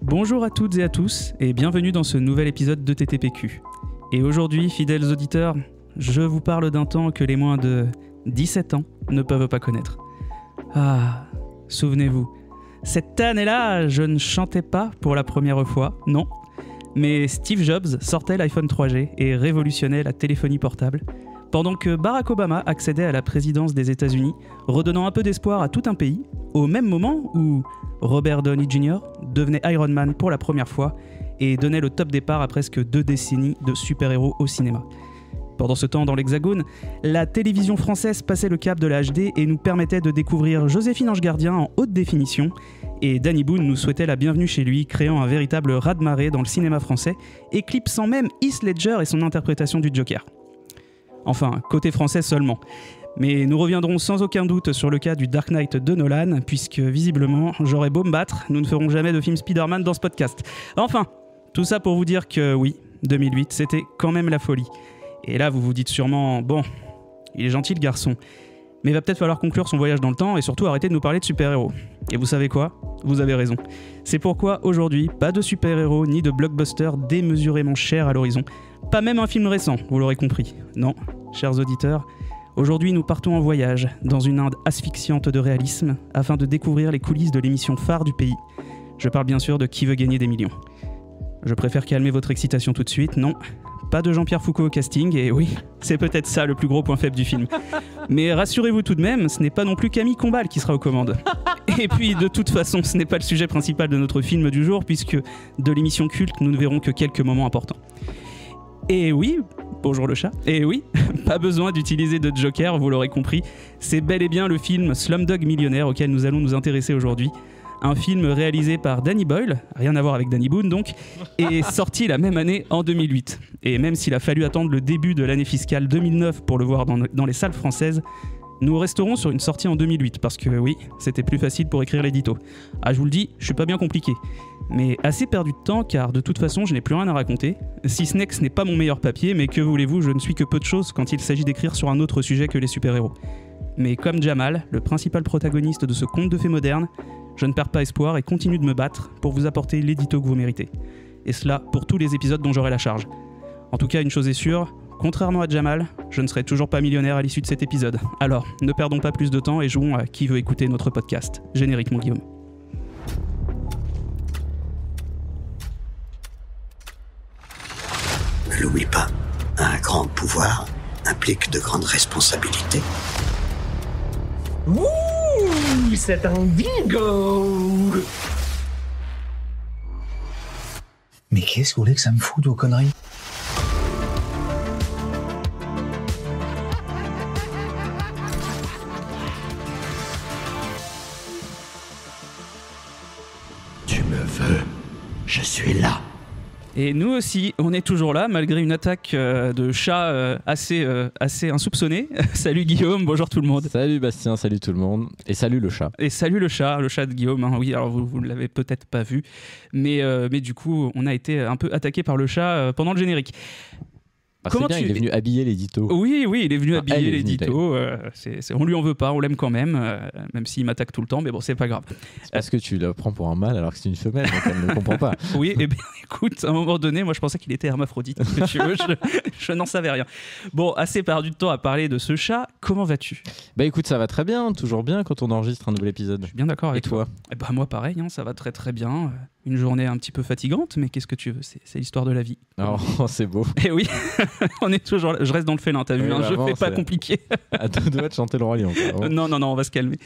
Bonjour à toutes et à tous et bienvenue dans ce nouvel épisode de TTPQ. Et aujourd'hui, fidèles auditeurs, je vous parle d'un temps que les moins de 17 ans ne peuvent pas connaître. Ah, souvenez-vous, cette année-là, je ne chantais pas pour la première fois, non. Mais Steve Jobs sortait l'iPhone 3G et révolutionnait la téléphonie portable, pendant que Barack Obama accédait à la présidence des États-Unis, redonnant un peu d'espoir à tout un pays, au même moment où Robert Downey Jr. devenait Iron Man pour la première fois et donnait le top départ à presque 2 décennies de super-héros au cinéma. Pendant ce temps, dans l'Hexagone, la télévision française passait le cap de la HD et nous permettait de découvrir Joséphine Ange Gardien en haute définition, et Danny Boone nous souhaitait la bienvenue chez lui, créant un véritable raz-de-marée dans le cinéma français, éclipsant même Heath Ledger et son interprétation du Joker. Enfin, côté français seulement. Mais nous reviendrons sans aucun doute sur le cas du Dark Knight de Nolan, puisque visiblement, j'aurais beau me battre, nous ne ferons jamais de film Spider-Man dans ce podcast. Enfin, tout ça pour vous dire que oui, 2008, c'était quand même la folie. Et là, vous vous dites sûrement, bon, il est gentil le garçon, mais il va peut-être falloir conclure son voyage dans le temps et surtout arrêter de nous parler de super-héros. Et vous savez quoi ? Vous avez raison. C'est pourquoi aujourd'hui, pas de super-héros ni de blockbuster démesurément cher à l'horizon. Pas même un film récent, vous l'aurez compris. Non, chers auditeurs, aujourd'hui nous partons en voyage dans une Inde asphyxiante de réalisme afin de découvrir les coulisses de l'émission phare du pays. Je parle bien sûr de Qui veut gagner des millions. Je préfère calmer votre excitation tout de suite, non. Pas de Jean-Pierre Foucault au casting, et oui, c'est peut-être ça le plus gros point faible du film. Mais rassurez-vous tout de même, ce n'est pas non plus Camille Combal qui sera aux commandes. Et puis, de toute façon, ce n'est pas le sujet principal de notre film du jour, puisque de l'émission culte, nous ne verrons que quelques moments importants. Et oui, bonjour le chat, et oui, pas besoin d'utiliser de Joker, vous l'aurez compris, c'est bel et bien le film Slumdog Millionnaire auquel nous allons nous intéresser aujourd'hui. Un film réalisé par Danny Boyle, rien à voir avec Danny Boone donc, et sorti la même année en 2008. Et même s'il a fallu attendre le début de l'année fiscale 2009 pour le voir dans les salles françaises, nous resterons sur une sortie en 2008 parce que oui, c'était plus facile pour écrire l'édito. Ah, je vous le dis, je suis pas bien compliqué. Mais assez perdu de temps car de toute façon je n'ai plus rien à raconter. Si ce n'est pas mon meilleur papier, mais que voulez-vous, je ne suis que peu de choses quand il s'agit d'écrire sur un autre sujet que les super-héros. Mais comme Jamal, le principal protagoniste de ce conte de fées moderne, je ne perds pas espoir et continue de me battre pour vous apporter l'édito que vous méritez. Et cela pour tous les épisodes dont j'aurai la charge. En tout cas, une chose est sûre, contrairement à Jamal, je ne serai toujours pas millionnaire à l'issue de cet épisode. Alors, ne perdons pas plus de temps et jouons à Qui veut écouter notre podcast. Générique, mon Guillaume. Ne l'oublie pas, un grand pouvoir implique de grandes responsabilités. Ouh, c'est un bingo! Mais qu'est-ce que vous voulez que ça me foute vos conneries? Tu me veux, je suis là. Et nous aussi, on est toujours là, malgré une attaque de chat assez insoupçonnée. Salut Guillaume, bonjour tout le monde. Salut Bastien, salut tout le monde. Et salut le chat. Et salut le chat de Guillaume. Hein. Oui, alors vous ne l'avez peut-être pas vu, mais du coup, on a été un peu attaqué par le chat pendant le générique. C'est bien, il est venu habiller l'édito. Oui, il est venu habiller l'édito. On lui en veut pas, on l'aime quand même, même s'il m'attaque tout le temps, mais bon, c'est pas grave. C'est parce que tu le prends pour un mâle alors que c'est une femelle, donc elle ne comprend pas. Oui, et bien écoute, à un moment donné, moi je pensais qu'il était hermaphrodite. Je n'en savais rien. Bon, assez perdu de temps à parler de ce chat. Comment vas-tu ? Bah écoute, ça va très bien, toujours bien quand on enregistre un nouvel épisode. Je suis bien d'accord avec toi. Et bah moi pareil, hein, ça va très très bien. Une journée un petit peu fatigante, mais qu'est-ce que tu veux, c'est l'histoire de la vie. Oh, c'est beau. Et oui, on est toujours là. Je reste dans le félin, t'as vu, un jeu fait pas compliqué. À deux doigts de chanter le Roi Lion. Non, on va se calmer.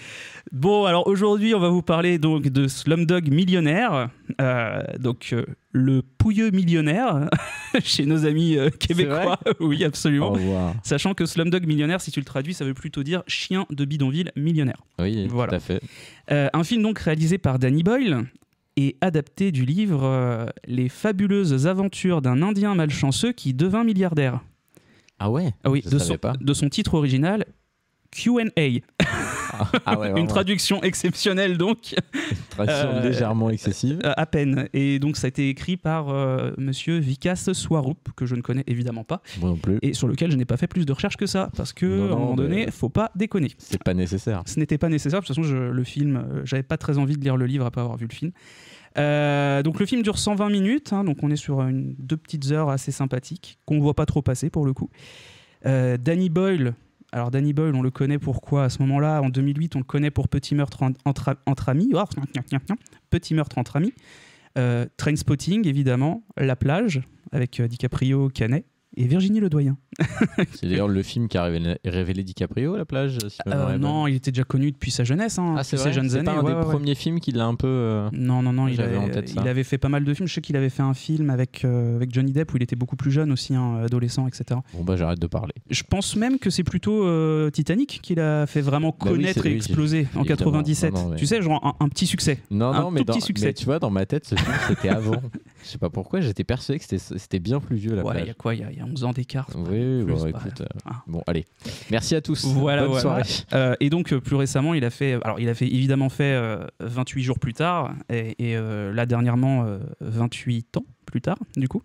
Bon, alors aujourd'hui, on va vous parler donc de Slumdog Millionnaire, le pouilleux millionnaire chez nos amis québécois. Oui, absolument. Au revoir. Sachant que Slumdog Millionnaire, si tu le traduis, ça veut plutôt dire chien de bidonville millionnaire. Oui, voilà. Tout à fait. Un film donc réalisé par Danny Boyle et adapté du livre Les fabuleuses aventures d'un Indien malchanceux qui devint milliardaire. Ah ouais. Ah oui, je savais pas. de son titre original, Q&A. Ah ouais, Une traduction exceptionnelle donc. Une traduction légèrement excessive. À peine. Et donc ça a été écrit par monsieur Vikas Swarup, que je ne connais évidemment pas. Moi non plus. Et sur lequel je n'ai pas fait plus de recherches que ça. Parce que à un moment donné, faut pas déconner. C'est pas nécessaire. Ce n'était pas nécessaire. De toute façon, le film, j'avais pas très envie de lire le livre après avoir vu le film. Donc le film dure 120 minutes. Donc on est sur 2 petites heures assez sympathiques, qu'on ne voit pas trop passer pour le coup. Danny Boyle. Alors Danny Boyle, on le connaît pourquoi à ce moment-là, en 2008, on le connaît pour Petit meurtre entre amis. Oh, Petit meurtre entre amis. Trainspotting, évidemment. La plage, avec DiCaprio, Canet. Et Virginie Ledoyen. C'est d'ailleurs le film qui a révélé DiCaprio, La plage, si ma mémoire est bonne. Non, il était déjà connu depuis sa jeunesse. C'est vrai, ses jeunes c'est années. pas un des premiers films qu'il a un peu... Non, il avait fait pas mal de films. Je sais qu'il avait fait un film avec Johnny Depp où il était beaucoup plus jeune aussi, adolescent, etc. Bon bah j'arrête de parler. Je pense même que c'est plutôt Titanic qu'il a fait vraiment connaître et exploser en 97. Non, mais... Tu sais, genre un petit succès. Petit succès. Mais tu vois, dans ma tête, ce film c'était avant. Je sais pas pourquoi, j'étais persuadé que c'était bien plus vieux, La plage. Il y a quoi, il y a 11 ans d'écart. Oui, bon, écoute. Bon, allez. Merci à tous. Bonne soirée. Et donc, plus récemment, il a évidemment fait 28 jours plus tard, et là, dernièrement, 28 ans plus tard, du coup.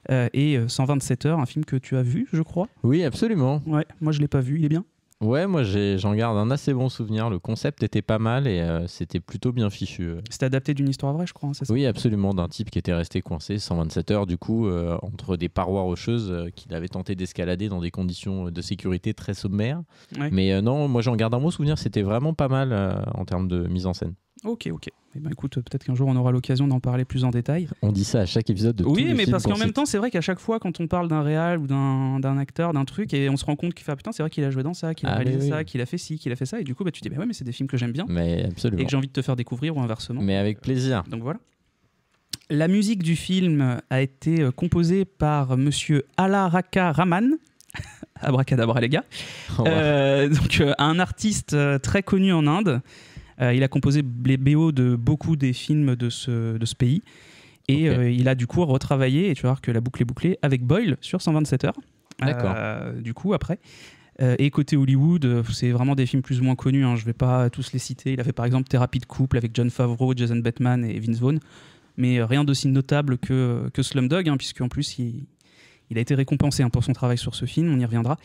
Et 127 heures, un film que tu as vu, je crois. Oui, absolument. Ouais, moi, je l'ai pas vu. Il est bien? Ouais, moi j'en garde un assez bon souvenir. Le concept était pas mal et c'était plutôt bien fichu. C'était adapté d'une histoire vraie, je crois, c'est ça? Oui, absolument, d'un type qui était resté coincé 127 heures du coup entre des parois rocheuses qu'il avait tenté d'escalader dans des conditions de sécurité très sommaires. Ouais. Mais non, moi j'en garde un bon souvenir, c'était vraiment pas mal en termes de mise en scène. Ok. Eh ben, écoute, peut-être qu'un jour on aura l'occasion d'en parler plus en détail. On dit ça à chaque épisode de tous les films. Oui, mais parce qu'en même temps, c'est vrai qu'à chaque fois, quand on parle d'un réal ou d'un acteur, d'un truc, et on se rend compte qu'il fait putain, c'est vrai qu'il a joué dans ça, qu'il a réalisé ça, qu'il a fait ci, qu'il a fait ça, et du coup, tu te dis, mais c'est des films que j'aime bien. Mais absolument. Et que j'ai envie de te faire découvrir ou inversement. Mais avec plaisir. Donc voilà. La musique du film a été composée par monsieur Alaraka Raman. Abracadabra, les gars. Donc, un artiste très connu en Inde. Il a composé les BO de beaucoup des films de ce pays. Et il a du coup retravaillé, et tu vas voir que la boucle est bouclée, avec Boyle sur 127 heures. D'accord. Du coup, après. Et côté Hollywood, c'est vraiment des films plus ou moins connus. Je ne vais pas tous les citer. Il a fait par exemple Thérapie de couple avec Jon Favreau, Jason Bateman et Vince Vaughn. Mais rien d'aussi notable que Slumdog, puisqu'en plus, il a été récompensé pour son travail sur ce film. On y reviendra.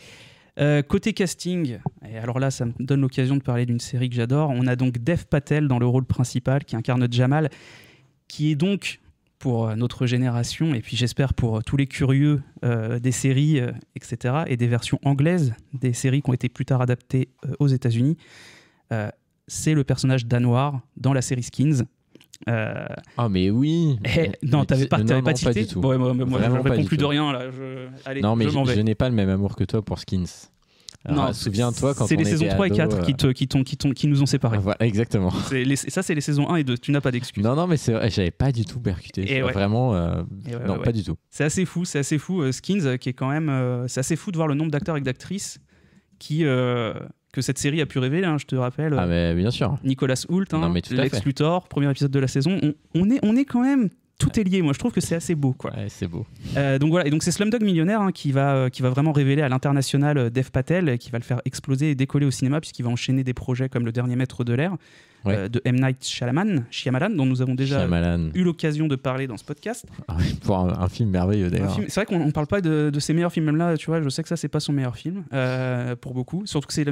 Côté casting, et alors là ça me donne l'occasion de parler d'une série que j'adore, on a donc Dev Patel dans le rôle principal qui incarne Jamal, qui est donc pour notre génération et puis j'espère pour tous les curieux des séries etc. et des versions anglaises des séries qui ont été plus tard adaptées aux États-Unis, c'est le personnage danois dans la série Skins. Ah mais oui. Non, t'avais pas tilté. Pas du tout. Moi, je réponds plus tout. de rien là. Allez, non mais je m'en vais. Je n'ai pas le même amour que toi pour Skins. Alors, souviens-toi quand on était c'est les saisons 3 et 4 qui nous ont séparés. Voilà, exactement. C'est les saisons 1 et 2. Tu n'as pas d'excuses. Non, mais c'est vrai, j'avais pas du tout percuté. Vraiment, pas du tout. C'est assez fou. Skins, qui est quand même. C'est assez fou de voir le nombre d'acteurs et d'actrices que cette série a pu révéler. Je te rappelle. Ah, mais bien sûr. Nicolas Hoult, Lex Luthor, premier épisode de la saison. On est quand même. Tout est lié, moi je trouve que c'est assez beau, quoi. Ouais, c'est beau. Donc voilà, et donc c'est Slumdog Millionnaire qui va vraiment révéler à l'international Dev Patel, qui va le faire exploser et décoller au cinéma, puisqu'il va enchaîner des projets comme Le Dernier Maître de l'air, de M. Night Shyamalan, dont nous avons déjà eu l'occasion de parler dans ce podcast. Pour un film merveilleux d'ailleurs. C'est vrai qu'on ne parle pas de ses meilleurs films, même là, tu vois, je sais que ça c'est pas son meilleur film, pour beaucoup, surtout que c'était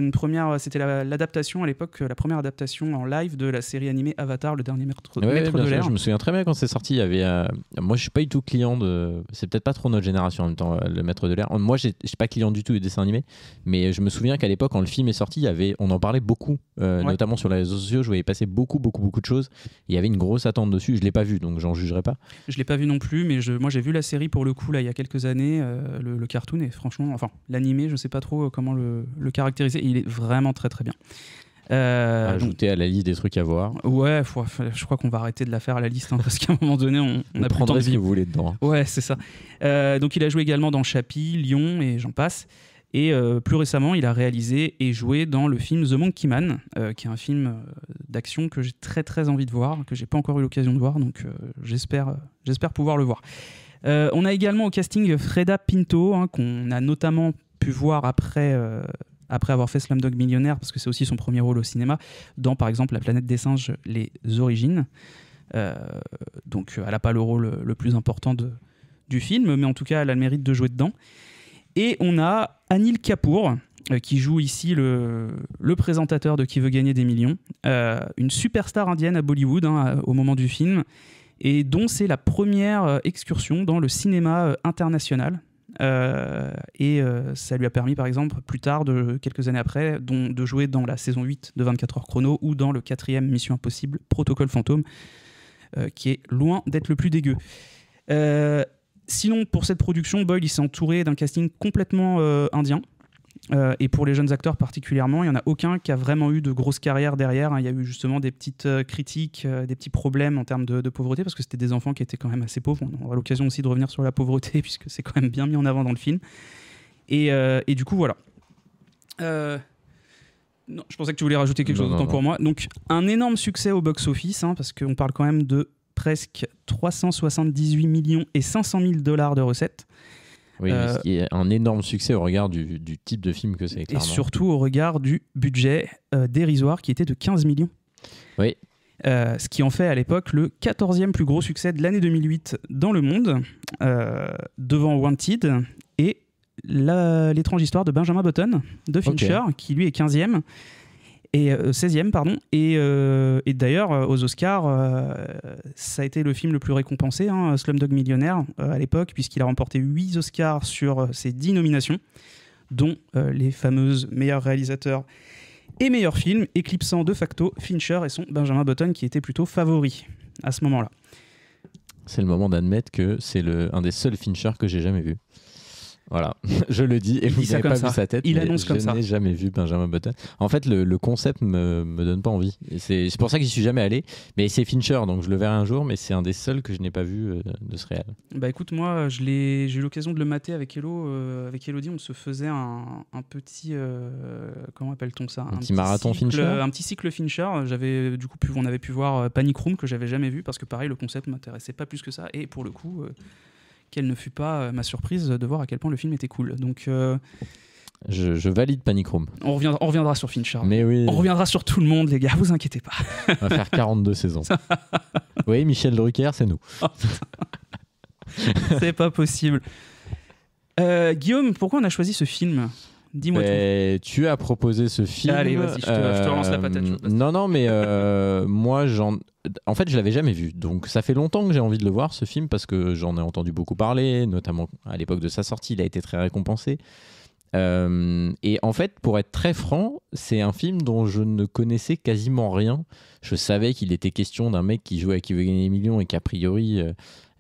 l'adaptation à l'époque, la première adaptation en live de la série animée Avatar, Le Dernier Maître de l'air. Je me souviens très bien quand c'est sorti, il y avait moi je suis pas du tout client c'est peut-être pas trop notre génération en même temps, Le Maître de l'air. Moi je suis pas client du tout des dessins animés, mais je me souviens qu'à l'époque quand le film est sorti, on en parlait beaucoup, notamment sur les réseaux sociaux. Je voyais passer beaucoup de choses. Il y avait une grosse attente dessus. Je l'ai pas vu, donc j'en jugerai pas. Je l'ai pas vu non plus, mais moi j'ai vu la série pour le coup là il y a quelques années, le cartoon, et franchement, l'animé, je sais pas trop comment le caractériser. Il est vraiment très très bien. Ajouter à la liste des trucs à voir. Ouais, je crois qu'on va arrêter de la faire à la liste, parce qu'à un moment donné on a plus le temps de ce que vous voulez dedans. Ouais, c'est ça. Donc il a joué également dans Chappie, Lyon et j'en passe. Et plus récemment, il a réalisé et joué dans le film The Monkey Man, qui est un film d'action que j'ai très très envie de voir, que j'ai pas encore eu l'occasion de voir, donc j'espère pouvoir le voir. On a également au casting Freda Pinto, qu'on a notamment pu voir après après avoir fait Slumdog Millionnaire, parce que c'est aussi son premier rôle au cinéma, dans par exemple La planète des singes, Les origines. Donc elle n'a pas le rôle le plus important du film, mais en tout cas elle a le mérite de jouer dedans. Et on a Anil Kapoor, qui joue ici le présentateur de Qui veut gagner des millions, une superstar indienne à Bollywood au moment du film, et dont c'est la première excursion dans le cinéma international. Et ça lui a permis par exemple plus tard, quelques années après, de jouer dans la saison 8 de 24 heures chrono ou dans le 4e Mission Impossible Protocole Fantôme, qui est loin d'être le plus dégueu. Sinon, pour cette production, Boyle il s'est entouré d'un casting complètement indien. Et pour les jeunes acteurs particulièrement, il n'y en a aucun qui a vraiment eu de grosses carrières derrière. Il y a eu justement des petites critiques, des petits problèmes en termes de pauvreté, parce que c'était des enfants qui étaient quand même assez pauvres. On aura l'occasion aussi de revenir sur la pauvreté, puisque c'est quand même bien mis en avant dans le film. Et du coup, voilà. Non, je pensais que tu voulais rajouter quelque chose d'autant pour moi. Donc, un énorme succès au box-office, parce qu'on parle quand même de presque 378 millions et 500 000 $ de recettes. Oui, ce qui est un énorme succès au regard du type de film que c'est. Et surtout au regard du budget dérisoire qui était de 15 millions. Oui. Ce qui en fait à l'époque le 14e plus gros succès de l'année 2008 dans le monde, devant Wanted et l'étrange histoire de Benjamin Button de Fincher, qui lui est 15e. Et 16e, pardon. Et d'ailleurs, aux Oscars, ça a été le film le plus récompensé, Slumdog Millionnaire, à l'époque, puisqu'il a remporté 8 Oscars sur ses 10 nominations, dont les fameuses meilleurs réalisateurs et meilleurs films, éclipsant de facto Fincher et son Benjamin Button, qui était plutôt favori à ce moment-là. C'est le moment d'admettre que c'est un des seuls Fincher que j'ai jamais vu. Voilà, je le dis, et vous n'avez pas vu sa tête, il annonce comme ça. Je n'ai jamais vu Benjamin Button. En fait, le concept me donne pas envie. Et c'est pour ça que j'y suis jamais allé. Mais c'est Fincher, donc je le verrai un jour, mais c'est un des seuls que je n'ai pas vu de ce réel. Bah écoute, moi, j'ai eu l'occasion de le mater avec Hello. Avec Elodie, on se faisait un petit... comment appelle-t-on ça ? Un petit marathon cycle, Fincher. Un petit cycle Fincher. On avait pu voir Panic Room, que j'avais jamais vu, parce que pareil, le concept m'intéressait pas plus que ça. Et pour le coup... quelle ne fut pas ma surprise de voir à quel point le film était cool. Donc, je valide Panic Room. On reviendra sur Fincher. Mais oui. On reviendra sur tout le monde, les gars, vous inquiétez pas. On va faire 42 saisons. Oui, Michel Drucker, c'est nous. C'est pas possible. Guillaume, pourquoi on a choisi ce film ? Dis-moi tout. Tu as proposé ce film. Allez, vas-y, je te relance la patate. Non, mais moi, en fait, je l'avais jamais vu. Donc, ça fait longtemps que j'ai envie de le voir, ce film, parce que j'en ai entendu beaucoup parler, notamment à l'époque de sa sortie. Il a été très récompensé. Et en fait, pour être très franc, c'est un film dont je ne connaissais quasiment rien. Je savais qu'il était question d'un mec qui jouait à Qui veut gagner des millions et qui, a priori,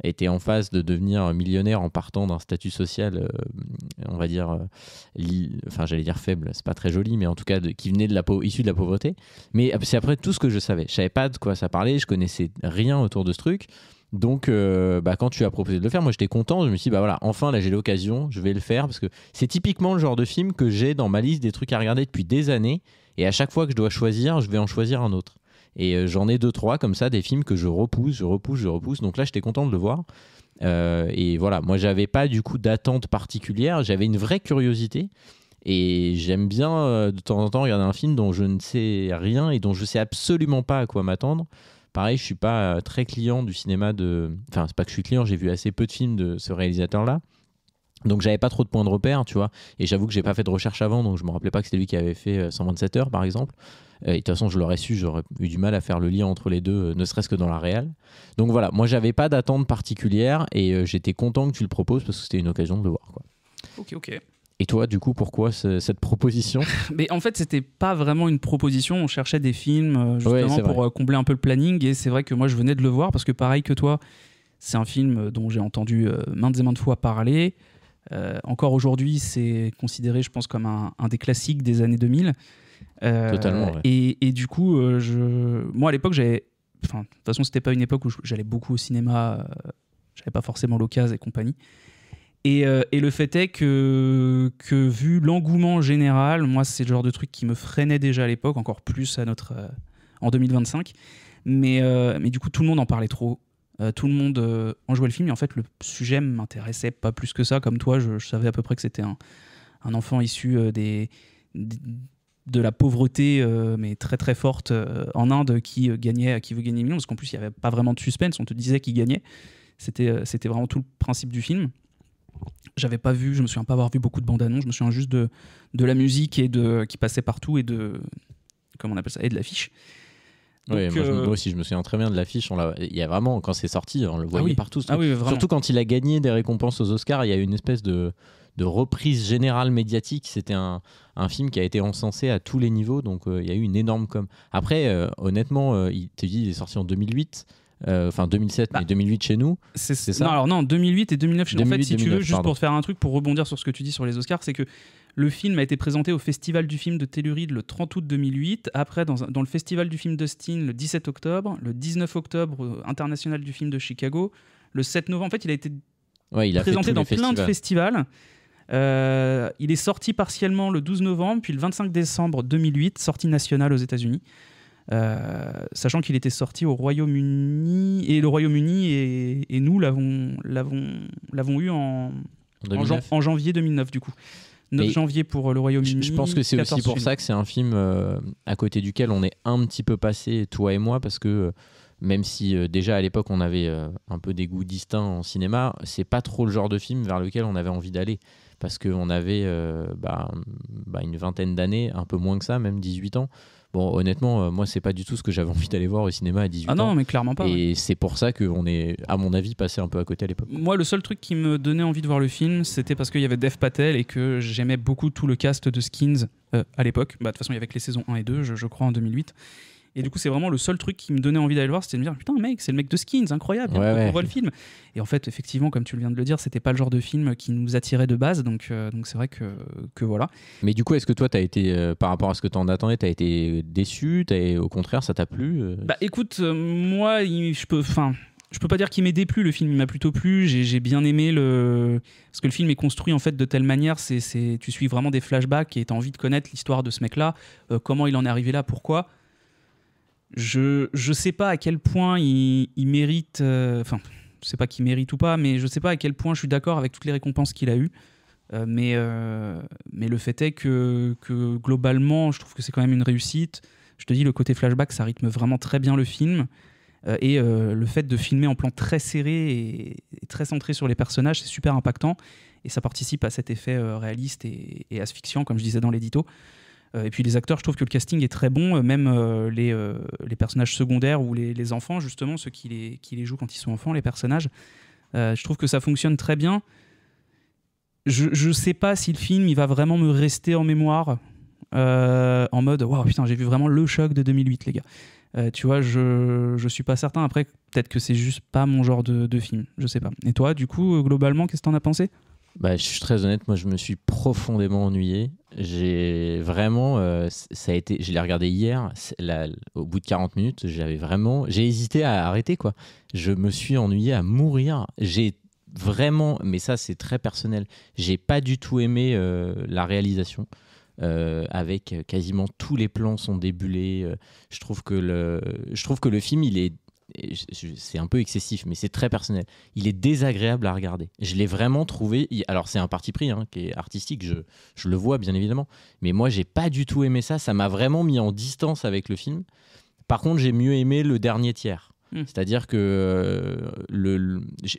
était en phase de devenir millionnaire en partant d'un statut social, on va dire, j'allais dire faible, c'est pas très joli, mais en tout cas qui venait issu de la pauvreté. Mais c'est après tout ce que je savais. Je savais pas de quoi ça parlait, je connaissais rien autour de ce truc. Donc, quand tu as proposé de le faire, moi j'étais content. Je me suis dit, voilà, enfin là j'ai l'occasion, je vais le faire, parce que c'est typiquement le genre de film que j'ai dans ma liste des trucs à regarder depuis des années. Et à chaque fois que je dois choisir, je vais en choisir un autre. Et j'en ai 2-3 comme ça, des films que je repousse. Donc là, j'étais content de le voir. Et voilà, moi, j'avais pas du coup d'attente particulière. J'avais une vraie curiosité. Et j'aime bien de temps en temps regarder un film dont je ne sais rien et dont je sais absolument pas à quoi m'attendre. Pareil, je suis pas très client du cinéma Enfin, c'est pas que je suis client, j'ai vu assez peu de films de ce réalisateur-là. Donc j'avais pas trop de points de repère, tu vois. Et j'avoue que j'ai pas fait de recherche avant, donc je me rappelais pas que c'était lui qui avait fait 127 heures, par exemple. Et de toute façon, je l'aurais su, j'aurais eu du mal à faire le lien entre les deux, ne serait-ce que dans la réal. Donc voilà, moi j'avais pas d'attente particulière et j'étais content que tu le proposes parce que c'était une occasion de le voir, quoi. Ok. Et toi, du coup, pourquoi cette proposition ? Mais en fait, c'était pas vraiment une proposition. On cherchait des films justement pour combler un peu le planning. Et c'est vrai que moi, je venais de le voir parce que pareil que toi, c'est un film dont j'ai entendu maintes et maintes fois parler. Encore aujourd'hui, c'est considéré, je pense, comme un des classiques des années 2000. Totalement, ouais. Et du coup, moi, à l'époque, de toute façon, c'était pas une époque où j'allais beaucoup au cinéma. J'avais pas forcément l'occasion et compagnie. Et le fait est que vu l'engouement général, moi, c'est le genre de truc qui me freinait déjà à l'époque, encore plus en 2025. Mais du coup, tout le monde en parlait trop. Tout le monde en jouait le film. Et en fait, le sujet m'intéressait pas plus que ça. Comme toi, je savais à peu près que c'était un enfant issu des de la pauvreté, mais très très forte en Inde, qui veut gagner millions, parce qu'en plus il n'y avait pas vraiment de suspense, on te disait qu'il gagnait. C'était vraiment tout le principe du film. Je me souviens pas avoir vu beaucoup de bandes annonces, je me souviens juste de la musique qui passait partout et de l'affiche. Oui, Donc, moi aussi, je me souviens très bien de l'affiche. Il y a vraiment, quand c'est sorti, on le voyait partout. Oui, surtout quand il a gagné des récompenses aux Oscars, il y a eu une espèce de reprise générale médiatique. C'était un film qui a été encensé à tous les niveaux, donc il y a eu une énorme com. Après, honnêtement, il est sorti en 2008. 2007, mais 2008 chez nous, c'est ça? Non, 2008 et 2009 chez nous. En fait, si tu veux, juste pardon. pour te faire un truc, pour rebondir sur ce que tu dis sur les Oscars, c'est que le film a été présenté au Festival du film de Telluride le 30 août 2008, après dans le Festival du film d'Austin le 17 octobre, le 19 octobre international du film de Chicago, le 7 novembre. En fait, il a été présenté dans plein de festivals. Il est sorti partiellement le 12 novembre, puis le 25 décembre 2008, sortie nationale aux États-Unis. Sachant qu'il était sorti au Royaume-Uni, et le Royaume-Uni et nous l'avons eu en janvier 2009 du coup. 9 janvier pour le Royaume-Uni. Je pense que c'est aussi pour ça que c'est un film à côté duquel on est un petit peu passé, toi et moi, parce que même si déjà à l'époque on avait un peu des goûts distincts en cinéma, c'est pas trop le genre de film vers lequel on avait envie d'aller. Parce qu'on avait une vingtaine d'années, un peu moins que ça, même 18 ans. Bon, honnêtement, moi, c'est pas du tout ce que j'avais envie d'aller voir au cinéma à 18 ans. Ah non, mais clairement pas. Et c'est pour ça qu'on est, à mon avis, passé un peu à côté à l'époque. Moi, le seul truc qui me donnait envie de voir le film, c'était parce qu'il y avait Dev Patel et que j'aimais beaucoup tout le cast de Skins à l'époque. De toute façon, il y avait que les saisons 1 et 2, je crois, en 2008. Et du coup, c'est vraiment le seul truc qui me donnait envie d'aller le voir, c'était de me dire putain, mec, c'est le mec de Skins, incroyable, on voit le film. Et en fait, effectivement, comme tu viens de le dire, c'était pas le genre de film qui nous attirait de base, donc c'est vrai que voilà. Mais du coup, est-ce que toi, t'as été, par rapport à ce que t'en attendais, t'as été déçu, au contraire, ça t'a plu Écoute, moi, je peux pas dire qu'il m'ait déplu, le film il m'a plutôt plu, j'ai bien aimé parce que le film est construit en fait de telle manière, tu suis vraiment des flashbacks et t'as envie de connaître l'histoire de ce mec-là, comment il en est arrivé là, pourquoi. Je sais pas à quel point il mérite, je sais pas qu'il mérite ou pas, mais je sais pas à quel point je suis d'accord avec toutes les récompenses qu'il a eues. Mais le fait est que globalement, je trouve que c'est quand même une réussite. Je te dis, le côté flashback, ça rythme vraiment très bien le film. Et le fait de filmer en plan très serré et très centré sur les personnages, c'est super impactant. Et ça participe à cet effet réaliste et asphyxiant, comme je disais dans l'édito. Et puis les acteurs, je trouve que le casting est très bon, même les personnages secondaires ou les enfants, justement, ceux qui les jouent quand ils sont enfants, les personnages. Je trouve que ça fonctionne très bien. Je sais pas si le film il va vraiment me rester en mémoire, en mode waouh, putain, j'ai vu vraiment le choc de 2008, les gars. Tu vois, je suis pas certain. Après, peut-être que c'est juste pas mon genre de film, je sais pas. Et toi, du coup, globalement, qu'est-ce que t'en as pensé ? Je suis très honnête, moi je me suis profondément ennuyé. J'ai vraiment, je l'ai regardé hier, au bout de 40 minutes, j'ai hésité à arrêter quoi. Je me suis ennuyé à mourir. J'ai vraiment, mais ça c'est très personnel, j'ai pas du tout aimé la réalisation. Avec quasiment tous les plans sont débulés. Je trouve que le film il est, c'est un peu excessif, mais c'est très personnel. Il est désagréable à regarder. Je l'ai vraiment trouvé. Alors, c'est un parti pris qui est artistique, je le vois bien évidemment. Mais moi, j'ai pas du tout aimé ça. Ça m'a vraiment mis en distance avec le film. Par contre, j'ai mieux aimé le dernier tiers. C'est-à-dire que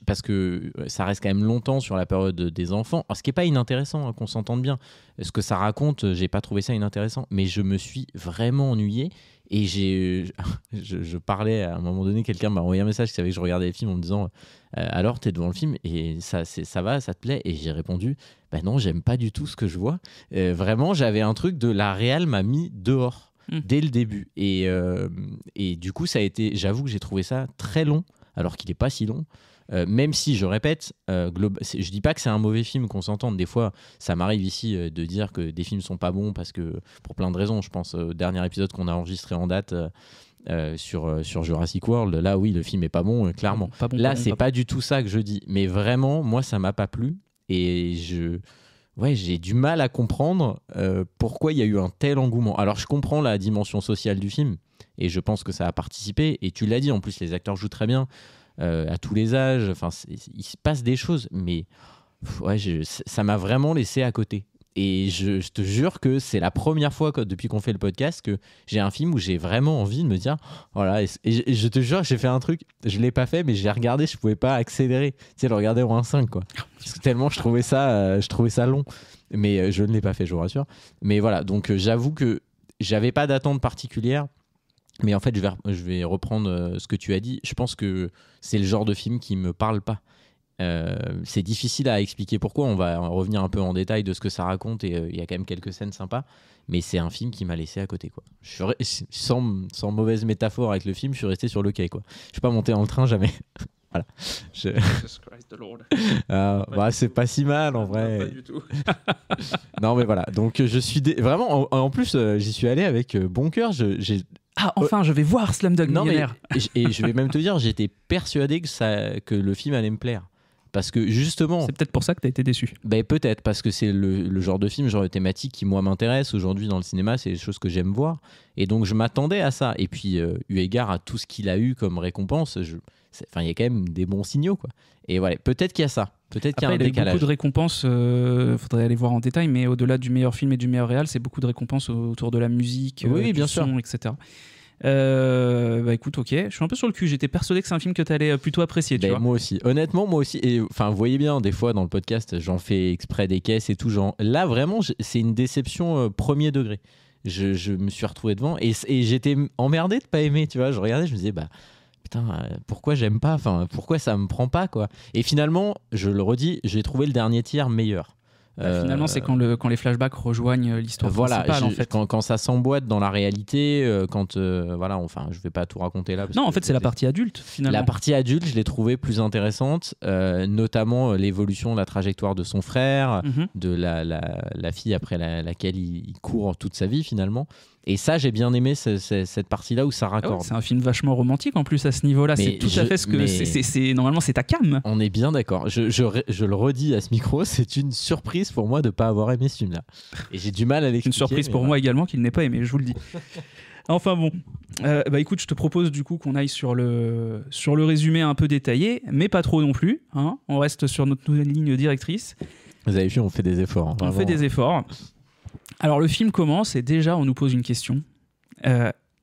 parce que ça reste quand même longtemps sur la période des enfants. Alors, ce qui n'est pas inintéressant, qu'on s'entende bien. Ce que ça raconte, j'ai pas trouvé ça inintéressant. Mais je me suis vraiment ennuyé. Et je parlais à un moment donné, quelqu'un m'a envoyé un message qui savait que je regardais les films en me disant alors t'es devant le film et ça va, ça te plaît? Et j'ai répondu non, j'aime pas du tout ce que je vois. Vraiment, j'avais un truc de la réal m'a mis dehors dès le début. Et du coup, j'avoue que j'ai trouvé ça très long, alors qu'il est pas si long. Même si, je répète, je dis pas que c'est un mauvais film, qu'on s'entende. Des fois, ça m'arrive ici de dire que des films sont pas bons parce que, pour plein de raisons. Je pense au dernier épisode qu'on a enregistré en date sur Jurassic World. Là, oui, le film est pas bon, clairement. Là, c'est pas du tout ça que je dis. Mais vraiment, moi, ça m'a pas plu. Et j'ai du mal à comprendre pourquoi il y a eu un tel engouement. Alors, je comprends la dimension sociale du film et je pense que ça a participé. Et tu l'as dit, en plus, les acteurs jouent très bien. À tous les âges, il se passe des choses, mais ça m'a vraiment laissé à côté. Et je te jure que c'est la première fois depuis qu'on fait le podcast que j'ai un film où j'ai vraiment envie de me dire voilà, et je te jure, j'ai fait un truc, je l'ai pas fait, mais j'ai regardé, je pouvais pas accélérer, tu sais, le regarder en 1.5 quoi, parce que tellement je trouvais ça long, mais je ne l'ai pas fait, je vous rassure. Mais voilà, donc j'avoue que j'avais pas d'attente particulière, mais en fait je vais reprendre ce que tu as dit. Je pense que c'est le genre de film qui me parle pas. C'est difficile à expliquer pourquoi, on va revenir un peu en détail de ce que ça raconte, et il y a quand même quelques scènes sympas, mais c'est un film qui m'a laissé à côté quoi. Sans mauvaise métaphore avec le film, je suis resté sur le quai quoi. Je suis pas monté dans le train jamais. Voilà. Jesus Christ the Lord. C'est pas si mal en vrai. Pas du tout. Non mais voilà, donc je suis vraiment en plus j'y suis allé avec bon cœur. Enfin, je vais voir Slumdog Millionnaire. Et je vais même te dire, j'étais persuadé que le film allait me plaire. Parce que justement... C'est peut-être pour ça que tu as été déçu. Peut-être, parce que c'est le genre de film, genre de thématique qui, moi, m'intéresse. Aujourd'hui, dans le cinéma, c'est des choses que j'aime voir. Et donc, je m'attendais à ça. Et puis, eu égard à tout ce qu'il a eu comme récompense, il y a quand même des bons signaux, quoi. Et voilà, peut-être qu'il y a ça. Peut-être qu'il y a un décalage. Il a eu beaucoup de récompenses, faudrait aller voir en détail, mais au-delà du meilleur film et du meilleur réal, c'est beaucoup de récompenses autour de la musique, oui, bien son, sûr, etc. Écoute, ok, je suis un peu sur le cul. J'étais persuadé que c'est un film que tu allais plutôt apprécier. Tu vois. Moi aussi, honnêtement, moi aussi. Et enfin, vous voyez bien, des fois dans le podcast, j'en fais exprès des caisses et tout. Là, vraiment, c'est une déception premier degré. Je me suis retrouvé devant et j'étais emmerdé de pas aimer. Tu vois, je regardais, je me disais, putain, pourquoi j'aime pas, enfin, pourquoi ça me prend pas, quoi. Et finalement, je le redis, j'ai trouvé le dernier tiers meilleur. Finalement, c'est quand les flashbacks rejoignent l'histoire principale, en fait. Quand ça s'emboîte dans la réalité, je vais pas tout raconter là. Non, en fait, c'est la partie adulte, finalement. La partie adulte, je l'ai trouvée plus intéressante, notamment l'évolution de la trajectoire de son frère, de la fille après laquelle il court toute sa vie, finalement. Et ça, j'ai bien aimé cette partie-là où ça raccorde. C'est un film vachement romantique en plus à ce niveau-là. C'est tout à fait ce que normalement c'est ta came. On est bien d'accord. Je le redis à ce micro, c'est une surprise pour moi de pas avoir aimé ce film-là. Et j'ai du mal à l'expliquer. Une surprise pour moi également qu'il n'ait pas aimé, je vous le dis. Enfin bon, écoute, je te propose du coup qu'on aille sur le résumé un peu détaillé, mais pas trop non plus. Hein. On reste sur notre nouvelle ligne directrice. Vous avez vu, on fait des efforts. Hein, on fait des efforts. Alors le film commence et déjà on nous pose une question,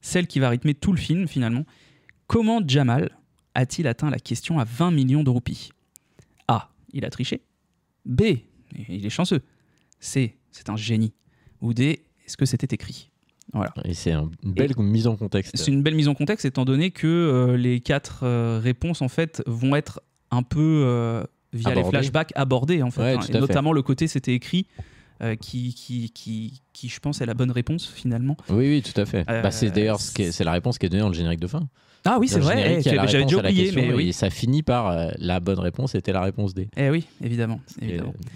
celle qui va rythmer tout le film finalement. Comment Jamal a-t-il atteint la question à 20 millions de roupies ? A. Il a triché. B. Il est chanceux. C. C'est un génie. Ou D. Est-ce que c'était écrit ? Voilà. Et c'est une belle mise en contexte. C'est une belle mise en contexte étant donné que les 4 réponses en fait vont être un peu via les flashbacks abordées en fait. Ouais, et notamment le côté c'était écrit. Qui je pense est la bonne réponse finalement. Oui, tout à fait. C'est d'ailleurs c'est la réponse qui est donnée dans le générique de fin. Ah oui, c'est vrai, j'avais déjà oublié, mais oui. Et ça finit par la bonne réponse était la réponse D. Oui, évidemment.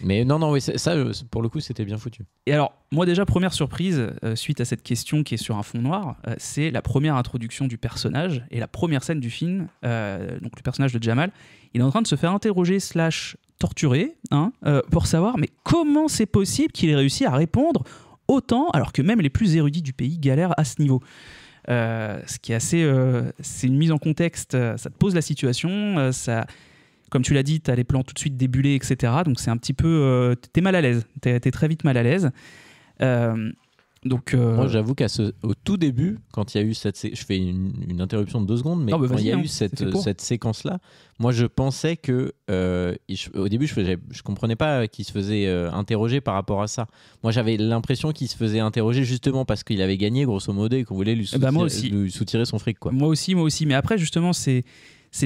Mais non, oui, ça pour le coup c'était bien foutu. Et alors, moi déjà, première surprise, suite à cette question qui est sur un fond noir, c'est la première introduction du personnage et la première scène du film, donc le personnage de Jamal, il est en train de se faire interroger / torturé, pour savoir mais comment c'est possible qu'il ait réussi à répondre autant alors que même les plus érudits du pays galèrent à ce niveau. Ce qui est assez, c'est une mise en contexte, ça te pose la situation, ça, comme tu l'as dit, t'as les plans tout de suite débulés, etc. Donc c'est un petit peu, t'es mal à l'aise, t'es très vite mal à l'aise. Moi j'avoue qu'au tout début, quand il y a eu je fais une interruption de 2 secondes, mais quand il y a eu cette séquence-là, moi je pensais que au début je comprenais pas qu'il se faisait interroger par rapport à ça. Moi j'avais l'impression qu'il se faisait interroger justement parce qu'il avait gagné grosso modo et qu'on voulait lui soutirer son fric, quoi. Moi aussi, mais après justement c'est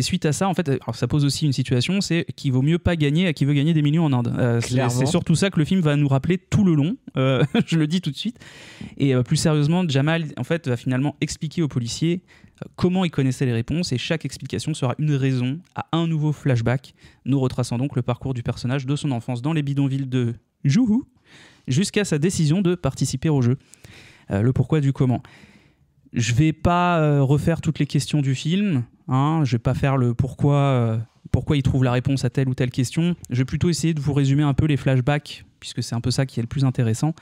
suite à ça, en fait, alors ça pose aussi une situation, c'est qu'il vaut mieux pas gagner à qui veut gagner des millions en Inde. C'est surtout ça que le film va nous rappeler tout le long, je le dis tout de suite. Et plus sérieusement, Jamal, en fait, va finalement expliquer aux policiers comment il connaissait les réponses et chaque explication sera une raison à un nouveau flashback, nous retraçant donc le parcours du personnage de son enfance dans les bidonvilles de Juhu jusqu'à sa décision de participer au jeu. Le pourquoi du comment. Je vais pas refaire toutes les questions du film, je vais pas faire le pourquoi il trouve la réponse à telle ou telle question. Je vais plutôt essayer de vous résumer un peu les flashbacks, puisque c'est un peu ça qui est le plus intéressant.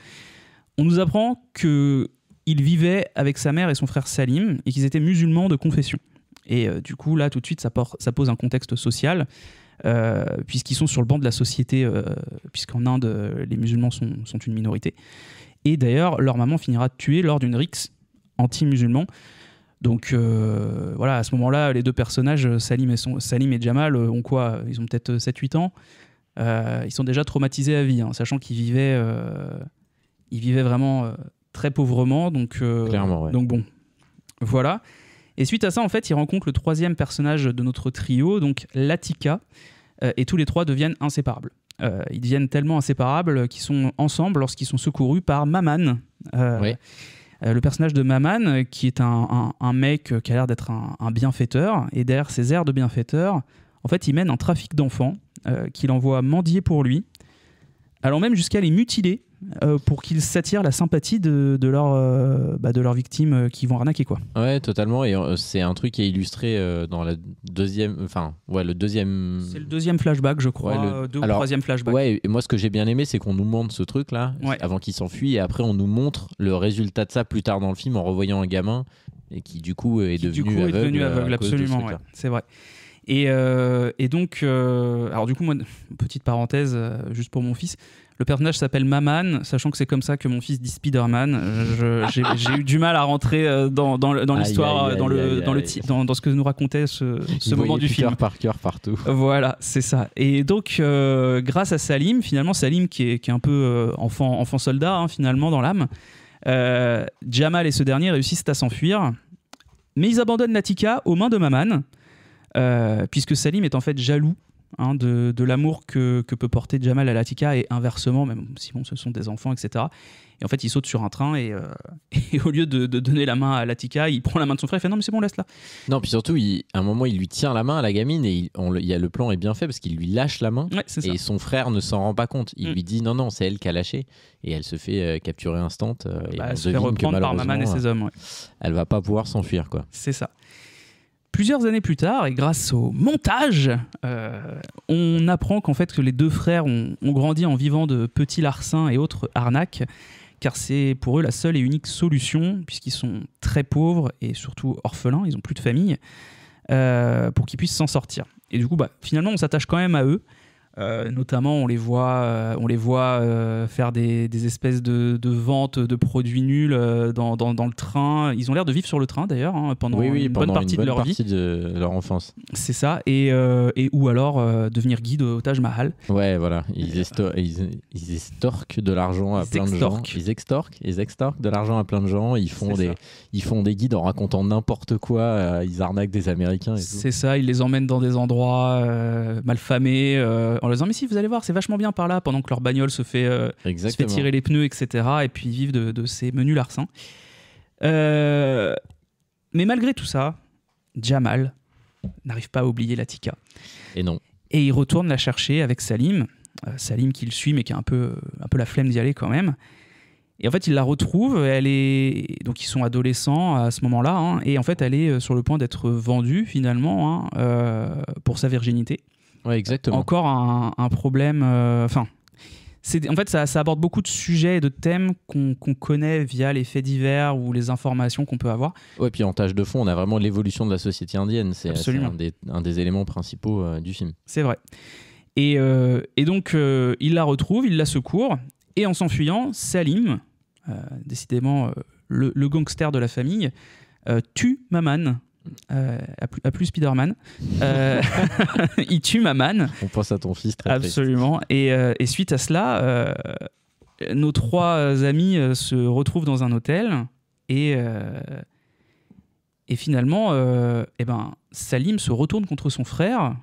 On nous apprend qu'il vivait avec sa mère et son frère Salim, et qu'ils étaient musulmans de confession. Et du coup, là, tout de suite, ça pose un contexte social. puisqu'ils sont sur le banc de la société, puisqu'en Inde, les musulmans sont une minorité. Et d'ailleurs, leur maman finira tuée lors d'une rixe anti-musulman. Donc voilà, à ce moment-là, les deux personnages, Salim et Jamal, ont quoi ? Ils ont peut-être 7-8 ans. Ils sont déjà traumatisés à vie, sachant qu'ils vivaient vraiment très pauvrement. Donc, Clairement, ouais. donc bon, voilà. Et suite à ça, en fait, ils rencontrent le troisième personnage de notre trio, donc Latika, et tous les trois deviennent inséparables. Ils deviennent tellement inséparables qu'ils sont ensemble lorsqu'ils sont secourus par Maman. Oui. Le personnage de Maman, qui est un mec qui a l'air d'être un bienfaiteur, et derrière ses airs de bienfaiteur, en fait, il mène un trafic d'enfants qu'il envoie mendier pour lui, allant même jusqu'à les mutiler pour qu'ils s'attirent la sympathie de leurs victimes qui vont arnaquer, quoi. Ouais, totalement. Et c'est un truc qui est illustré dans la deuxième. Enfin, ouais, le deuxième. C'est le deuxième flashback, je crois, Ouais, ou troisième flashback. Ouais, et moi, ce que j'ai bien aimé, c'est qu'on nous montre ce truc-là avant qu'il s'enfuit, et après, on nous montre le résultat de ça plus tard dans le film en revoyant un gamin et qui, du coup, est devenu aveugle. Absolument, ouais, c'est vrai. Et donc, alors du coup, moi, petite parenthèse, juste pour mon fils, le personnage s'appelle Maman, sachant que c'est comme ça que mon fils dit Spider-Man. J'ai eu du mal à rentrer dans l'histoire, dans ce que nous racontait ce moment du film. Par cœur partout. Voilà, c'est ça. Et donc, grâce à Salim, finalement, Salim qui est un peu enfant soldat, finalement, dans l'âme, Jamal et ce dernier réussissent à s'enfuir, mais ils abandonnent Latika aux mains de Maman. Puisque Salim est en fait jaloux de l'amour que peut porter Jamal à Latika, et inversement, même si bon, ce sont des enfants, etc. Et en fait, il saute sur un train et au lieu de donner la main à Latika, il prend la main de son frère et fait non, mais c'est bon, laisse-la. Non, puis surtout, à un moment, il lui tient la main à la gamine et le plan est bien fait parce qu'il lui lâche la main, et son frère ne s'en rend pas compte. Il lui dit non, c'est elle qui a lâché, et elle se fait capturer instant. Elle se fait reprendre par Maman et ses hommes. Ouais. Elle va pas pouvoir s'enfuir, quoi. C'est ça. Plusieurs années plus tard, et grâce au montage, on apprend qu'en fait que les deux frères ont grandi en vivant de petits larcins et autres arnaques, car c'est pour eux la seule et unique solution, puisqu'ils sont très pauvres et surtout orphelins, ils n'ont plus de famille, pour qu'ils puissent s'en sortir. Et du coup, finalement, on s'attache quand même à eux. Notamment, on les voit faire des espèces de ventes de produits nuls dans le train. Ils ont l'air de vivre sur le train d'ailleurs, pendant une bonne partie de leur vie. De leur enfance. C'est ça, et ou alors devenir guide au Taj Mahal. Ouais, voilà. Ils extorquent de l'argent à plein de gens. Ils extorquent de l'argent à plein de gens. Ils font des guides en racontant n'importe quoi. Ils arnaquent des Américains. C'est ça, ils les emmènent dans des endroits malfamés. En leur disant mais si, vous allez voir, c'est vachement bien par là, pendant que leur bagnole se fait tirer les pneus, etc. Et puis ils vivent de ces menus larcins. Mais malgré tout ça, Jamal n'arrive pas à oublier Latika. Et non. Et il retourne la chercher avec Salim. Salim qui le suit mais qui a un peu la flemme d'y aller quand même. Et en fait, il la retrouve. Donc ils sont adolescents à ce moment-là, et en fait, elle est sur le point d'être vendue finalement pour sa virginité. Ouais, exactement. Encore un problème. En fait, ça aborde beaucoup de sujets et de thèmes qu'on connaît via les faits divers ou les informations qu'on peut avoir. Ouais, puis en tâche de fond, on a vraiment l'évolution de la société indienne. C'est un des éléments principaux du film. C'est vrai. Et donc, il la retrouve, il la secourt, et en s'enfuyant, Salim, décidément le gangster de la famille, tue Maman. À plus Spider-Man. Il tue Maman. On pense à ton fils, très absolument triste. Et suite à cela, nos trois amis se retrouvent dans un hôtel et finalement Salim se retourne contre son frère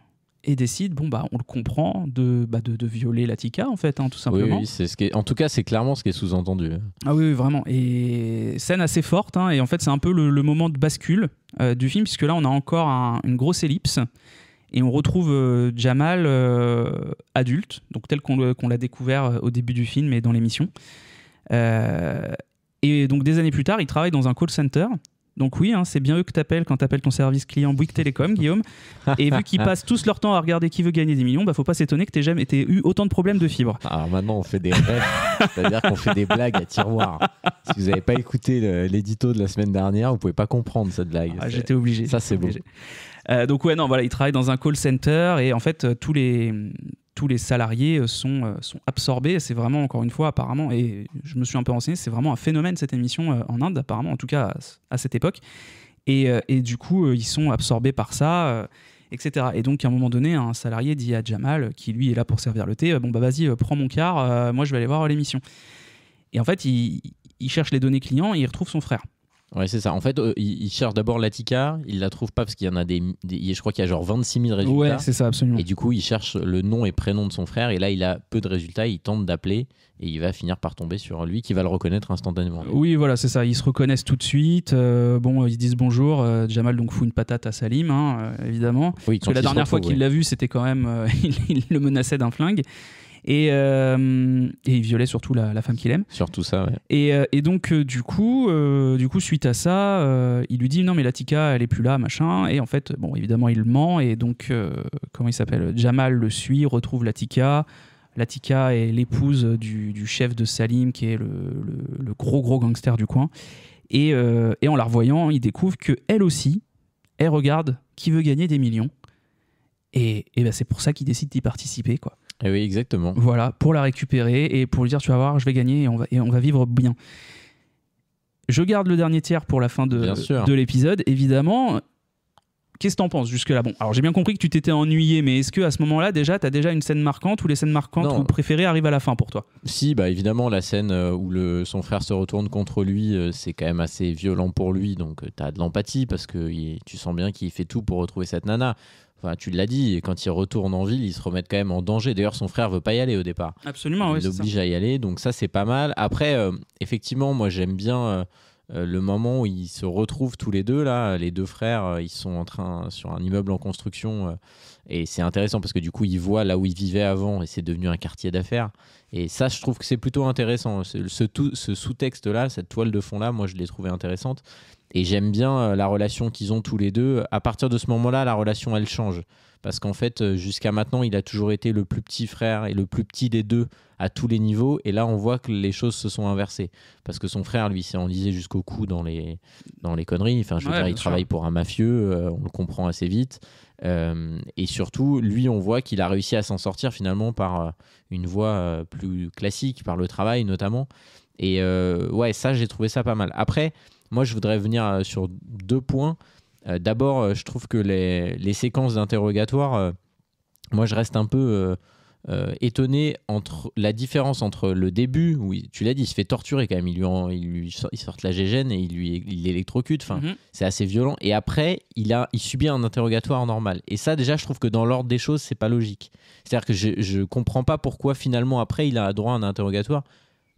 et décide, on le comprend, de violer Latika, en fait, tout simplement. Oui, c'est en tout cas, c'est clairement ce qui est sous-entendu. Ah oui, vraiment. Et scène assez forte, et en fait, c'est un peu le moment de bascule du film, puisque là, on a encore une grosse ellipse, et on retrouve Jamal adulte, donc tel qu'on l'a découvert au début du film et dans l'émission. Et donc, des années plus tard, il travaille dans un call center, Donc oui, hein, c'est bien eux que t'appelles quand t'appelles ton service client Bouygues Télécom, Guillaume. Et vu qu'ils passent tous leur temps à regarder qui veut gagner des millions, faut pas s'étonner que t'aies eu autant de problèmes de fibre. Alors maintenant, on fait des rêves, c'est-à-dire qu'on fait des blagues à tiroir. Si vous n'avez pas écouté l'édito de la semaine dernière, vous pouvez pas comprendre cette blague. J'étais obligé. Ça, c'est beau. Donc ouais, non, voilà, ils travaillent dans un call center et en fait, tous les salariés sont absorbés. C'est vraiment, encore une fois, apparemment, et je me suis un peu renseigné, c'est vraiment un phénomène cette émission en Inde, apparemment, en tout cas à cette époque. Et du coup, ils sont absorbés par ça, etc. Et donc, à un moment donné, un salarié dit à Jamal, qui lui est là pour servir le thé, vas-y, prends mon quart, moi je vais aller voir l'émission. Et en fait, il cherche les données clients et il retrouve son frère. Ouais, c'est ça. En fait, il cherche d'abord l'Attica, il la trouve pas parce qu'il y en a je crois qu'il y a genre 26 000 résultats. Ouais, c'est ça, absolument. Et du coup, il cherche le nom et prénom de son frère, et là, il a peu de résultats, il tente d'appeler, et il va finir par tomber sur lui qui va le reconnaître instantanément. Oui, voilà, c'est ça. Ils se reconnaissent tout de suite. Ils se disent bonjour. Jamal donc fout une patate à Salim, évidemment. Oui, parce que la dernière fois qu'il l'a vu, c'était quand même... il le menaçait d'un flingue. Et il violait surtout la femme qu'il aime. Surtout ça, ouais. Et donc, du coup, suite à ça, il lui dit non, mais l'Attica, elle est plus là, machin. Et en fait, évidemment, il ment. Et donc, comment il s'appelle ? Jamal le suit, retrouve l'Attica. L'Attica est l'épouse du chef de Salim, qui est le gros gangster du coin. Et en la revoyant, il découvre qu'elle aussi, elle regarde Qui veut gagner des millions. Et c'est pour ça qu'il décide d'y participer, quoi. Et oui, exactement. Voilà, pour la récupérer et pour lui dire, tu vas voir, je vais gagner et on va vivre bien. Je garde le dernier tiers pour la fin de l'épisode, évidemment. Qu'est-ce que t'en penses jusque-là ? Bon, alors j'ai bien compris que tu t'étais ennuyé, mais est-ce qu'à ce moment-là, déjà, t'as déjà une scène marquante ou les scènes marquantes ou préférées arrivent à la fin pour toi ? Si, évidemment, la scène où son frère se retourne contre lui, c'est quand même assez violent pour lui, donc t'as de l'empathie parce que tu sens bien qu'il fait tout pour retrouver cette nana. Enfin, tu l'as dit, quand il retourne en ville, ils se remettent quand même en danger. D'ailleurs, son frère veut pas y aller au départ. Absolument, oui. Il l'oblige à y aller, donc ça, c'est pas mal. Après, effectivement, moi, j'aime bien le moment où ils se retrouvent tous les deux, là. Les deux frères, ils sont sur un immeuble en construction. Et c'est intéressant parce que du coup, ils voient là où ils vivaient avant et c'est devenu un quartier d'affaires. Et ça, je trouve que c'est plutôt intéressant. Ce sous-texte-là, cette toile de fond-là, moi, je l'ai trouvé intéressante. Et j'aime bien la relation qu'ils ont tous les deux. À partir de ce moment-là, la relation, elle change. Parce qu'en fait, jusqu'à maintenant, il a toujours été le plus petit frère et le plus petit des deux à tous les niveaux. Et là, on voit que les choses se sont inversées. Parce que son frère, lui, s'est enlisé jusqu'au cou dans les conneries. Enfin, je veux dire, il travaille pour un mafieux. On le comprend assez vite. Et surtout, lui, on voit qu'il a réussi à s'en sortir finalement par une voie plus classique, par le travail notamment. Et ça, j'ai trouvé ça pas mal. Après, moi, je voudrais venir sur 2 points. D'abord, je trouve que les séquences d'interrogatoire, moi, je reste un peu étonné entre la différence entre le début, où tu l'as dit, il se fait torturer quand même, il sort la gégène et il l'électrocute, enfin, c'est assez violent. Et après, il subit un interrogatoire normal. Et ça, déjà, je trouve que dans l'ordre des choses, c'est pas logique. C'est-à-dire que je comprends pas pourquoi finalement après, il a droit à un interrogatoire.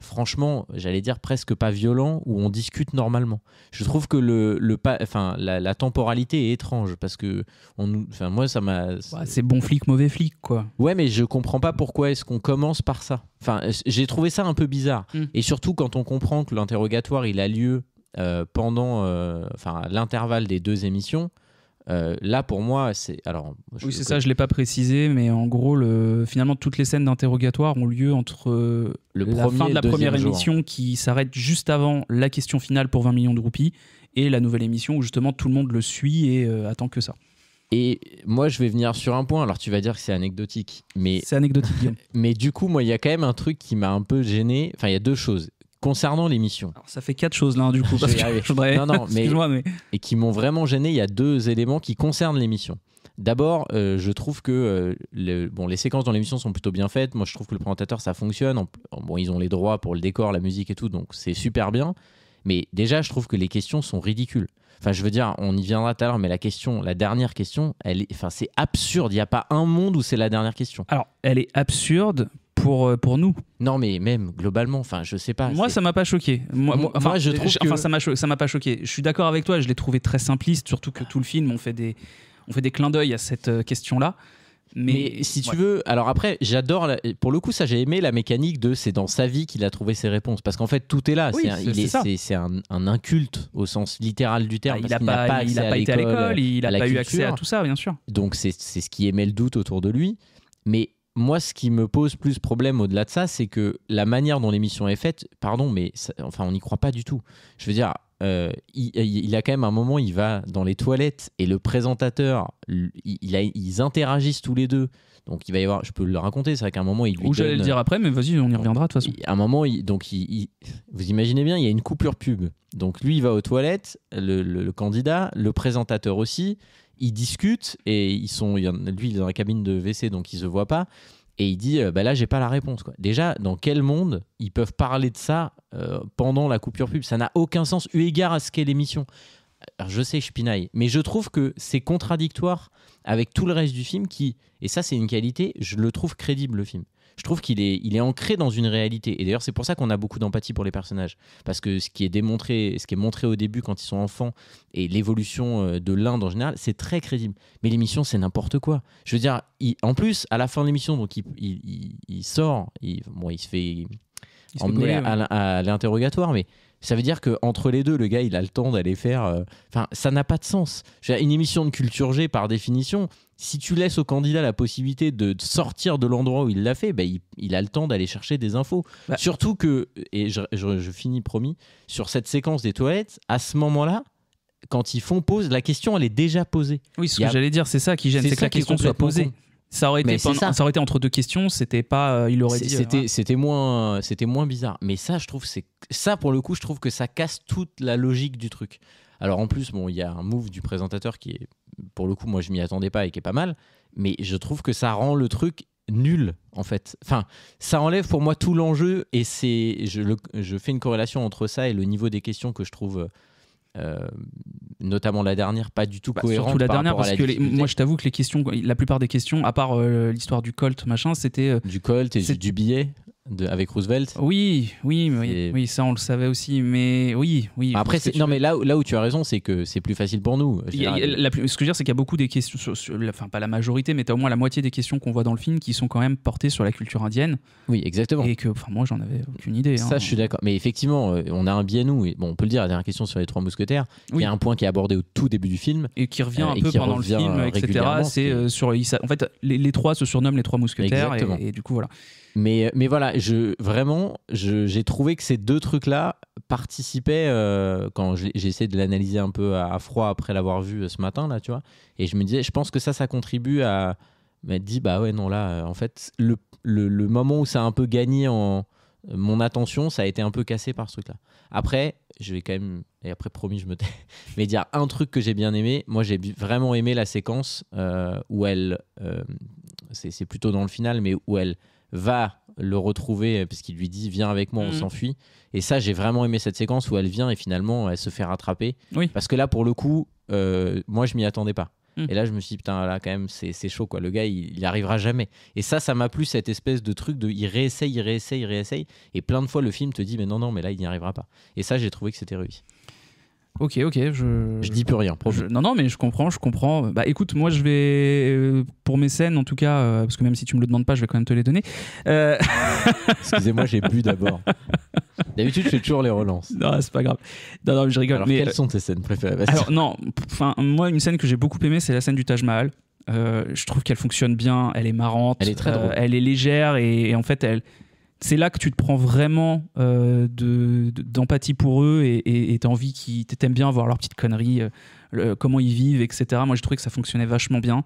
Franchement, j'allais dire presque pas violent, où on discute normalement. Je trouve que la temporalité est étrange parce que moi ça m'a. C'est bon flic, mauvais flic, quoi. Ouais, mais je comprends pas pourquoi est-ce qu'on commence par ça. Enfin, j'ai trouvé ça un peu bizarre. Et surtout quand on comprend que l'interrogatoire il a lieu pendant l'intervalle des 2 émissions. Là pour moi c'est oui c'est ça, je l'ai pas précisé, mais en gros finalement toutes les scènes d'interrogatoire ont lieu entre la fin de la première émission qui s'arrête juste avant la question finale pour 20 millions de roupies et la nouvelle émission où justement tout le monde le suit et attend que ça. Et moi je vais venir sur un point, alors tu vas dire que c'est anecdotique, mais c'est anecdotique. Mais du coup moi il y a quand même un truc qui m'a un peu gêné, enfin il y a 2 choses. Concernant l'émission. Alors, ça fait 4 choses là, du coup. Parce que je voudrais... mais... Et qui m'ont vraiment gêné, il y a 2 éléments qui concernent l'émission. D'abord, je trouve que les séquences dans l'émission sont plutôt bien faites. Moi, je trouve que le présentateur, ça fonctionne. Ils ont les droits pour le décor, la musique et tout, donc c'est super bien. Mais déjà, je trouve que les questions sont ridicules. Enfin, je veux dire, on y viendra tout à l'heure, mais la dernière question, c'est absurde. Il n'y a pas un monde où c'est la dernière question. Alors, elle est absurde pour nous. Non, mais même globalement, je sais pas. Moi, ça m'a pas choqué. Moi, je trouve que... ça m'a pas choqué. Je suis d'accord avec toi. Je l'ai trouvé très simpliste, surtout que tout le film, on fait des clins d'œil à cette question-là. Mais si tu veux, alors après, j'adore, pour le coup, ça j'ai aimé la mécanique de c'est dans sa vie qu'il a trouvé ses réponses. Parce qu'en fait, tout est là. Oui, c'est un inculte au sens littéral du terme. Il n'a pas été à l'école, il n'a pas eu accès à tout ça, bien sûr. Donc c'est ce qui émet le doute autour de lui. Mais moi, ce qui me pose plus problème au-delà de ça, c'est que la manière dont l'émission est faite, pardon, mais on n'y croit pas du tout. Je veux dire, il a quand même un moment, il va dans les toilettes et le présentateur, ils interagissent tous les deux. Donc il va y avoir, je peux le raconter, c'est vrai qu'à un moment il lui j'allais le dire après, mais vas-y, on y reviendra de toute façon. À un moment, vous imaginez bien, il y a une coupure pub. Donc lui, il va aux toilettes, le candidat, le présentateur aussi. Ils discutent et lui, il est dans la cabine de WC, donc il se voit pas. Et il dit, là, j'ai pas la réponse, quoi. Déjà, dans quel monde ils peuvent parler de ça pendant la coupure pub ? Ça n'a aucun sens, eu égard à ce qu'est l'émission. Alors, je sais, je pinaille, mais je trouve que c'est contradictoire avec tout le reste du film et ça, c'est une qualité, je le trouve crédible, le film. Je trouve qu'il est ancré dans une réalité. Et d'ailleurs, c'est pour ça qu'on a beaucoup d'empathie pour les personnages. Parce que ce qui est montré au début quand ils sont enfants et l'évolution de l'Inde en général, c'est très crédible. Mais l'émission, c'est n'importe quoi. Je veux dire, en plus, à la fin de l'émission, donc il sort, il se fait emmener à l'interrogatoire, mais ça veut dire qu'entre les deux, le gars, il a le temps d'aller faire... ça n'a pas de sens. Une émission de culture G, par définition, si tu laisses au candidat la possibilité de sortir de l'endroit où il l'a fait, il a le temps d'aller chercher des infos. Surtout que, et je finis promis, sur cette séquence des toilettes, à ce moment-là, quand ils font pause, la question, elle est déjà posée. Oui, ce que j'allais dire, c'est ça qui gêne, c'est que la question soit posée. Con. Ça aurait été entre deux questions, c'était pas, il aurait dit. C'était moins bizarre. Mais ça, je trouve, pour le coup, je trouve que ça casse toute la logique du truc. Alors en plus, il y a un move du présentateur qui est, pour le coup, moi je m'y attendais pas et qui est pas mal. Mais je trouve que ça rend le truc nul, en fait. Enfin, ça enlève pour moi tout l'enjeu et je fais une corrélation entre ça et le niveau des questions que je trouve. Notamment la dernière, pas du tout cohérente. Surtout la dernière, parce que moi je t'avoue que les questions, la plupart des questions, à part l'histoire du Colt, machin, c'était. Du Colt et du billet avec Roosevelt. Oui, ça on le savait aussi, mais oui. Après, mais là où tu as raison, c'est que c'est plus facile pour nous. Ce que je veux dire, c'est qu'il y a beaucoup des questions, pas la majorité, mais tu as au moins la moitié des questions qu'on voit dans le film qui sont quand même portées sur la culture indienne. Oui, exactement. Et que, moi, j'en avais aucune idée. Ça, je suis d'accord. Mais effectivement, on a un biais, nous. Et on peut le dire, la dernière question sur les Trois Mousquetaires, il y a un point qui est abordé au tout début du film. Et qui revient un peu pendant le film, etc. C'est en fait, les trois se surnomment les Trois Mousquetaires. Et du coup, voilà. Mais voilà, j'ai trouvé que ces deux trucs-là participaient, quand j'ai essayé de l'analyser un peu à froid après l'avoir vu ce matin, là, tu vois, et je me disais, je pense que ça contribue à m'être dit, en fait, le moment où ça a un peu gagné en mon attention, ça a été un peu cassé par ce truc-là. Après, je vais quand même, et après promis, je me tais, mais dire un truc que j'ai bien aimé. Moi, j'ai vraiment aimé la séquence où elle, c'est plutôt dans le final, mais où elle va le retrouver parce qu'il lui dit viens avec moi, on s'enfuit. Et ça, j'ai vraiment aimé cette séquence où elle vient et finalement elle se fait rattraper. Oui. Parce que là, pour le coup, moi je m'y attendais pas. Et là, je me suis dit putain, là quand même, c'est chaud quoi. Le gars, il arrivera jamais. Et ça m'a plu, cette espèce de truc de il réessaye. Et plein de fois, le film te dit mais non, mais là, il n'y arrivera pas. Et ça, j'ai trouvé que c'était réussi. Ok, je dis plus rien. Non, mais je comprends. Bah écoute, moi je vais, pour mes scènes en tout cas, parce que même si tu me le demandes pas, je vais quand même te les donner. Excusez-moi, j'ai bu d'abord. D'habitude, je fais toujours les relances. Non, c'est pas grave. Non, je rigole. Alors, quelles sont tes scènes préférées ? Alors non, moi une scène que j'ai beaucoup aimée, c'est la scène du Taj Mahal. Je trouve qu'elle fonctionne bien, elle est marrante, elle est très drôle. Elle est légère et en fait c'est là que tu te prends vraiment d'empathie pour eux et t'as envie t'aimes bien voir leurs petites conneries, comment ils vivent, etc. Moi, j'ai trouvé que ça fonctionnait vachement bien.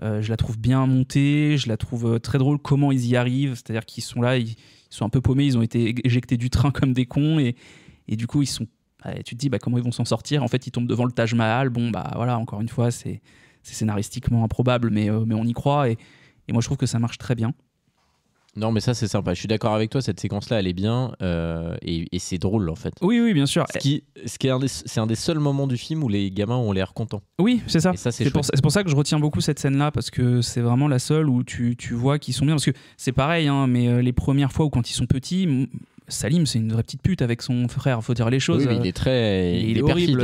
Je la trouve bien montée, je la trouve très drôle comment ils y arrivent. C'est-à-dire qu'ils sont là, ils sont un peu paumés, ils ont été éjectés du train comme des cons et du coup, tu te dis comment ils vont s'en sortir. En fait, ils tombent devant le Taj Mahal. Bon, voilà, encore une fois, c'est scénaristiquement improbable, mais on y croit et moi, je trouve que ça marche très bien. Non, mais ça, c'est sympa. Je suis d'accord avec toi, cette séquence-là, elle est bien et c'est drôle, en fait. Oui, bien sûr. C'est un des seuls moments du film où les gamins ont l'air contents. Oui, c'est ça. Et ça, c'est pour ça que je retiens beaucoup cette scène-là, parce que c'est vraiment la seule où tu vois qu'ils sont bien. Parce que c'est pareil, mais les premières fois où quand ils sont petits, Salim, c'est une vraie petite pute avec son frère, faut dire les choses. Oui, mais il est très. il est perfide.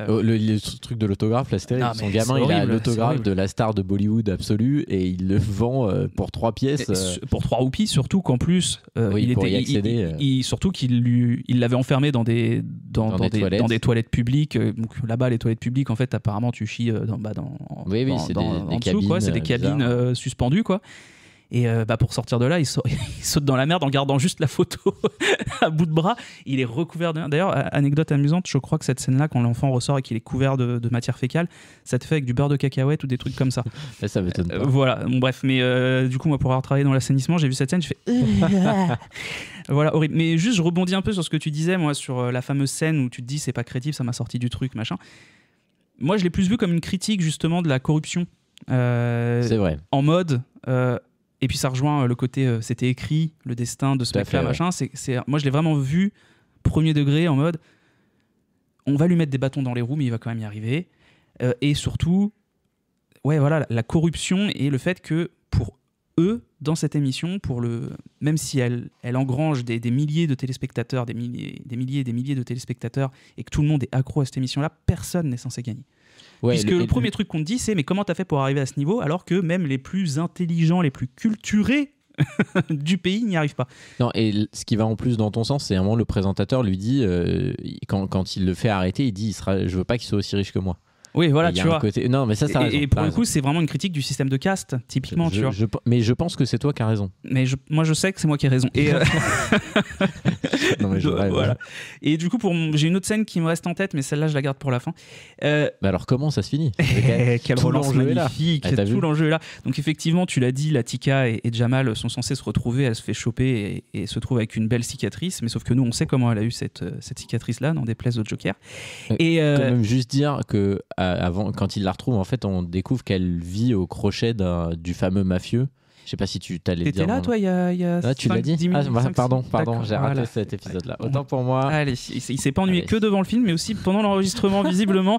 horrible, Le truc de l'autographe, là, c'était Non, son mais gamin, c'est il a horrible, c'est l'autographe horrible. de la star de Bollywood absolue et il le vend pour 3 pièces. Pour 3 roupies, surtout qu'en plus, Oui, pour y accéder, surtout qu'il l'avait enfermé dans des toilettes publiques. Donc là-bas, les toilettes publiques, en fait, apparemment, tu chies Oui, c'est des en dessous, cabines, quoi. C'est des cabines suspendues, quoi. Et pour sortir de là, il saute dans la merde en gardant juste la photo à bout de bras. Il est recouvert de... D'ailleurs, anecdote amusante, je crois que cette scène-là, quand l'enfant ressort et qu'il est couvert de matière fécale, ça te fait avec du beurre de cacahuète ou des trucs comme ça. Ça m'étonne pas. Voilà, bon, bref. Mais du coup, moi, pour avoir travaillé dans l'assainissement, j'ai vu cette scène, je fais... Voilà, horrible. Mais juste, je rebondis un peu sur ce que tu disais, moi, sur la fameuse scène où tu te dis, c'est pas crédible, ça m'a sorti du truc, machin. Moi, je l'ai plus vu comme une critique, justement, de la corruption. C'est vrai. En mode... et puis ça rejoint le côté c'était écrit, le destin de ce mec-là, machin. Moi, je l'ai vraiment vu premier degré en mode on va lui mettre des bâtons dans les roues, mais il va quand même y arriver. Et surtout, ouais, voilà, la corruption et le fait que pour eux, dans cette émission, même si elle engrange des milliers de téléspectateurs, des milliers de téléspectateurs, et que tout le monde est accro à cette émission-là, personne n'est censé gagner. Ouais, puisque le premier truc qu'on te dit, c'est mais comment t'as fait pour arriver à ce niveau alors que même les plus intelligents, les plus culturés du pays n'y arrivent pas. Non, et ce qui va en plus dans ton sens, c'est vraiment le présentateur lui dit, quand il le fait arrêter, il dit je veux pas qu'il soit aussi riche que moi. Oui, voilà, tu vois. Non, mais ça a raison. Et pour le coup, c'est vraiment une critique du système de caste, typiquement, tu vois. Mais je pense que c'est toi qui as raison. Mais moi, je sais que c'est moi qui ai raison. Et non, mais voilà. Et du coup, j'ai une autre scène qui me reste en tête, mais celle-là, je la garde pour la fin. Mais alors, comment ça se finit? Quelle relance magnifique. Tout l'enjeu est là. Donc, effectivement, tu l'as dit, la Tika et Jamal sont censés se retrouver. Elle se fait choper et se trouve avec une belle cicatrice. Mais sauf que nous, on sait comment elle a eu cette cicatrice-là, n'en déplaise au Joker. Et quand même juste dire que avant, quand il la retrouve, en fait, on découvre qu'elle vit au crochet du fameux mafieux. Je sais pas si tu t'allais dire. T'étais là, toi, il y a ah, tu l'as dit. Pardon, j'ai raté voilà. cet épisode-là. Autant pour moi. Allez, il s'est pas ennuyé que devant le film, mais aussi pendant l'enregistrement, visiblement.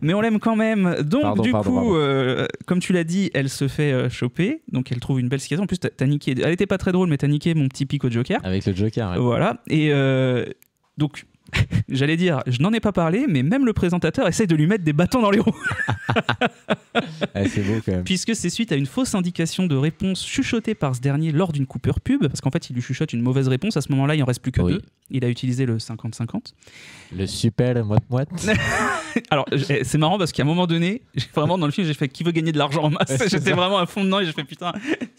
Mais on l'aime quand même. Donc, pardon. Comme tu l'as dit, elle se fait choper. Donc, elle trouve une belle cicatrice. En plus, t'as niqué. Elle était pas très drôle, mais t'as niqué mon petit pic au Joker. Avec le Joker. Ouais. Voilà. Et donc. J'allais dire, je n'en ai pas parlé, mais même le présentateur essaye de lui mettre des bâtons dans les roues. C'est beau quand même. Puisque c'est suite à une fausse indication de réponse chuchotée par ce dernier lors d'une coupure pub, parce qu'en fait il lui chuchote une mauvaise réponse, à ce moment-là il en reste plus que deux. Il a utilisé le 50-50. Le super moite-moite. Alors c'est marrant parce qu'à un moment donné, vraiment dans le film j'ai fait qui veut gagner de l'argent en masse. J'étais vraiment à fond dedans et j'ai fait putain,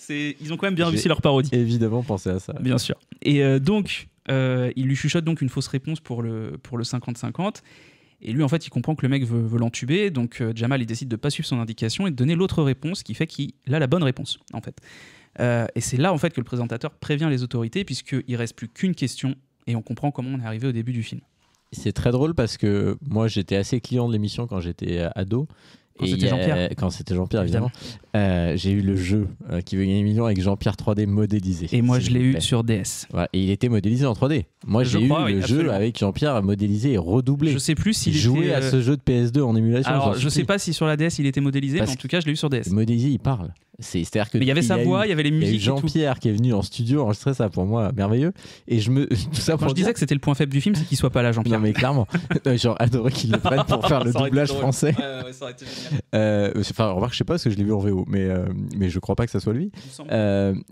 ils ont quand même bien réussi leur parodie. Évidemment pensé à ça. Bien sûr. Et donc il lui chuchote donc une fausse réponse pour le 50-50 et lui en fait il comprend que le mec veut l'entuber, donc Jamal il décide de pas suivre son indication et de donner l'autre réponse qui fait qu'il a la bonne réponse en fait. Et c'est là en fait que le présentateur prévient les autorités puisqu'il reste plus qu'une question et on comprend comment on est arrivé au début du film. C'est très drôle parce que moi j'étais assez client de l'émission quand j'étais ado. Quand c'était Jean-Pierre, évidemment. J'ai eu le jeu qui veut gagner 1 million avec Jean-Pierre 3D modélisé. Et moi, je l'ai eu sur DS. Ouais, et il était modélisé en 3D. Moi, j'ai eu le jeu avec Jean-Pierre modélisé et redoublé. Je sais plus s'il jouait à ce jeu de PS2 en émulation. Alors, je sais pas si sur la DS il était modélisé, mais en tout cas, je l'ai eu sur DS. Modélisé, il parle. C'est-à-dire que mais il y avait sa voix, il y avait les musiques. Il y a eu Jean-Pierre qui est venu en studio enregistrer ça pour moi, merveilleux. Et tout ça quand je disais que c'était le point faible du film, c'est qu'il soit pas là, Jean-Pierre. Non, mais clairement. J'aurais adoré qu'il le prenne pour faire le doublage français. Ouais, ça aurait été génial. Enfin, remarque, je sais pas parce que je l'ai vu en VO, mais je crois pas que ça soit lui.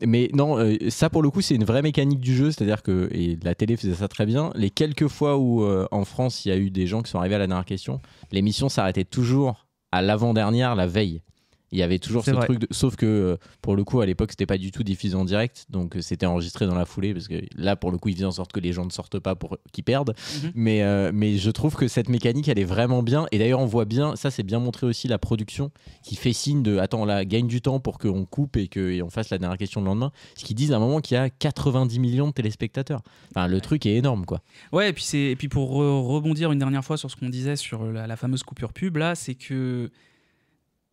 Mais non, ça pour le coup, c'est une vraie mécanique du jeu, c'est-à-dire que et la télé faisait ça très bien. Les quelques fois où en France, il y a eu des gens qui sont arrivés à la dernière question, l'émission s'arrêtait toujours à l'avant-dernière, la veille. Il y avait toujours ce truc, sauf que pour le coup à l'époque c'était pas du tout diffusé en direct, donc c'était enregistré dans la foulée parce que là pour le coup ils faisaient en sorte que les gens ne sortent pas pour qu'ils perdent. Mais je trouve que cette mécanique elle est vraiment bien et d'ailleurs on voit bien, ça c'est bien montré aussi la production qui fait signe de attends là gagne du temps pour qu'on coupe et on fasse la dernière question le lendemain, ce qu'ils disent à un moment qu'il y a 90 millions de téléspectateurs. Enfin le truc est énorme quoi. Ouais et puis pour rebondir une dernière fois sur ce qu'on disait sur la fameuse coupure pub là,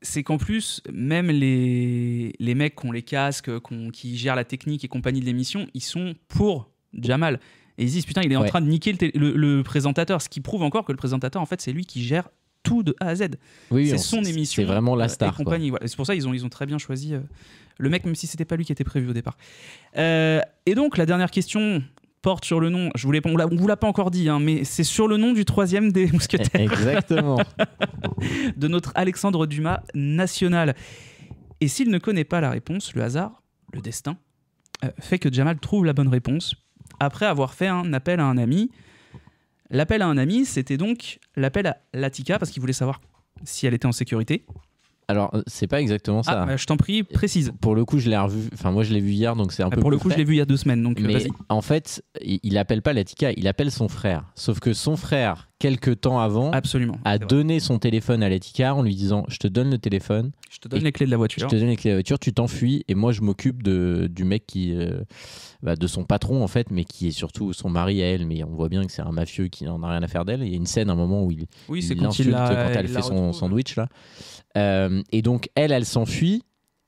c'est qu'en plus, même les mecs qui ont les casques, qui gèrent la technique et compagnie de l'émission, ils sont pour Jamal. Et ils disent, putain, il est en train de niquer le présentateur. Ce qui prouve encore que le présentateur, en fait, c'est lui qui gère tout de A à Z. Oui, c'est son émission. C'est vraiment la star. Et compagnie. Voilà. C'est pour ça qu'ils ont très bien choisi le mec, même si c'était pas lui qui était prévu au départ. Et donc, la dernière question porte sur le nom, on vous l'a pas encore dit, hein, mais c'est sur le nom du 3e des mousquetaires. Exactement. De notre Alexandre Dumas national. Et s'il ne connaît pas la réponse, le hasard, le destin, fait que Jamal trouve la bonne réponse après avoir fait un appel à un ami. L'appel à un ami, c'était donc l'appel à Latika parce qu'il voulait savoir si elle était en sécurité. Alors, c'est pas exactement ça. Ah, je t'en prie, précise. Pour le coup, je l'ai revu. Enfin, moi, je l'ai vu hier, donc c'est un peu. Pour le plus coup, frais. je l'ai vu il y a 2 semaines, donc Mais vas-y. en fait, il appelle pas Latika, il appelle son frère. Sauf que son frère, quelques temps avant, Absolument. a c'est vrai. donné son téléphone à Latika en lui disant je te donne le téléphone, Je te donne Et les clés de la je voiture. te donne les clés de la voiture, tu t'enfuis et moi je m'occupe du mec qui, de son patron en fait, mais qui est surtout son mari à elle. Mais on voit bien que c'est un mafieux qui n'en a rien à faire d'elle. Il y a une scène, un moment où il Oui, c'est il quand l'insulte il quand elle il fait la son retrouve. sandwich là. Et donc elle s'enfuit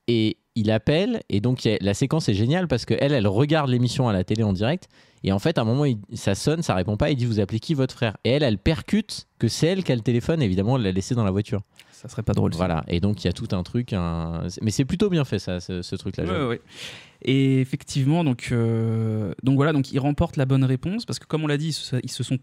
et il appelle et donc la séquence est géniale parce que elle regarde l'émission à la télé en direct et en fait à un moment ça sonne, ça répond pas, il dit vous appelez qui votre frère et elle percute que c'est elle qui a le téléphone, évidemment elle l'a laissé dans la voiture. Ça serait pas drôle. ça. Voilà, et donc il y a tout un truc, mais c'est plutôt bien fait ça, ce truc-là. Ouais. Et effectivement, donc voilà, donc ils remportent la bonne réponse parce que comme on l'a dit, ils se sont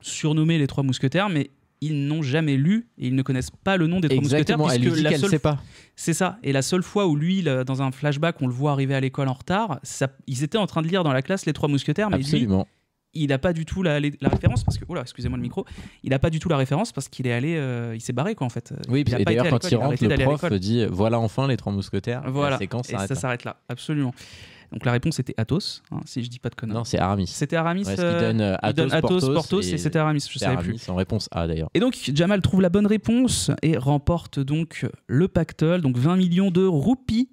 surnommés les 3 mousquetaires, mais ils n'ont jamais lu et ils ne connaissent pas le nom des 3 Exactement, mousquetaires. elle lui dit qu'elle sait pas. C'est ça. Et la seule fois où lui, dans un flashback, on le voit arriver à l'école en retard, ils étaient en train de lire dans la classe les 3 mousquetaires, mais lui, Absolument. il n'a pas du tout la référence parce que excusez-moi le micro, il n'a pas du tout la référence parce qu'il est allé, il s'est barré quoi en fait. Oui, Il a et pas été d'ailleurs à quand l'école, il a rentre, arrêté le d'aller à prof l'école. dit voilà enfin les 3 mousquetaires. Voilà. La séquence Et s'arrête ça là. s'arrête là, absolument. Donc la réponse était Athos, hein, si je dis pas de conneries. Non, c'est Aramis. C'était Aramis. Ouais, ce qui donne il donne Athos, Porthos, Porthos et c'était Aramis, je c'est savais Aramis, plus. en réponse A d'ailleurs. Et donc Jamal trouve la bonne réponse et remporte donc le pactole, donc 20 millions de roupies.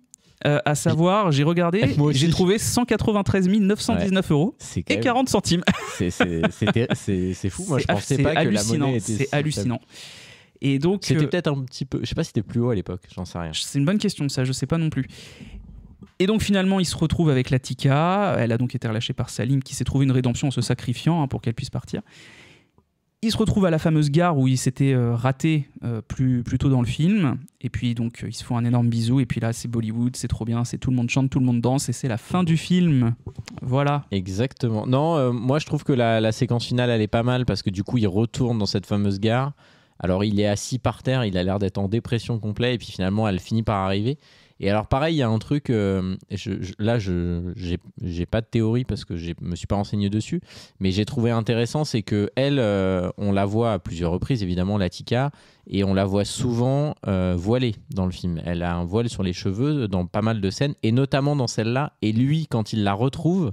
À savoir, j'ai regardé, Moi aussi. j'ai trouvé 193 919 euros C'est quand et même- 40 centimes. c'est fou. Moi, je pensais C'est pas que la hallucinant, monnaie était. c'est hallucinant. Et donc, C'était peut-être un petit peu. Je sais pas si c'était plus haut à l'époque. J'en sais rien. c'est une bonne question, ça, je sais pas non plus. Et donc finalement, il se retrouve avec Latika. Elle a donc été relâchée par Salim, qui s'est trouvé une rédemption en se sacrifiant pour qu'elle puisse partir. Il se retrouve à la fameuse gare où il s'était raté plus tôt dans le film. Et puis donc ils se font un énorme bisou. Et puis là, c'est Bollywood, c'est trop bien, c'est tout le monde chante, tout le monde danse. Et c'est la fin du film. Voilà. Exactement. Non, moi je trouve que la séquence finale elle est pas mal parce que du coup il retourne dans cette fameuse gare. Alors il est assis par terre, il a l'air d'être en dépression complète et puis finalement elle finit par arriver. Et alors pareil, il y a un truc, là j'ai pas de théorie parce que je me suis pas renseigné dessus, mais j'ai trouvé intéressant, c'est que elle, on la voit à plusieurs reprises évidemment, Latika, et on la voit souvent voilée dans le film. Elle a un voile sur les cheveux dans pas mal de scènes, et notamment dans celle-là, et lui quand il la retrouve,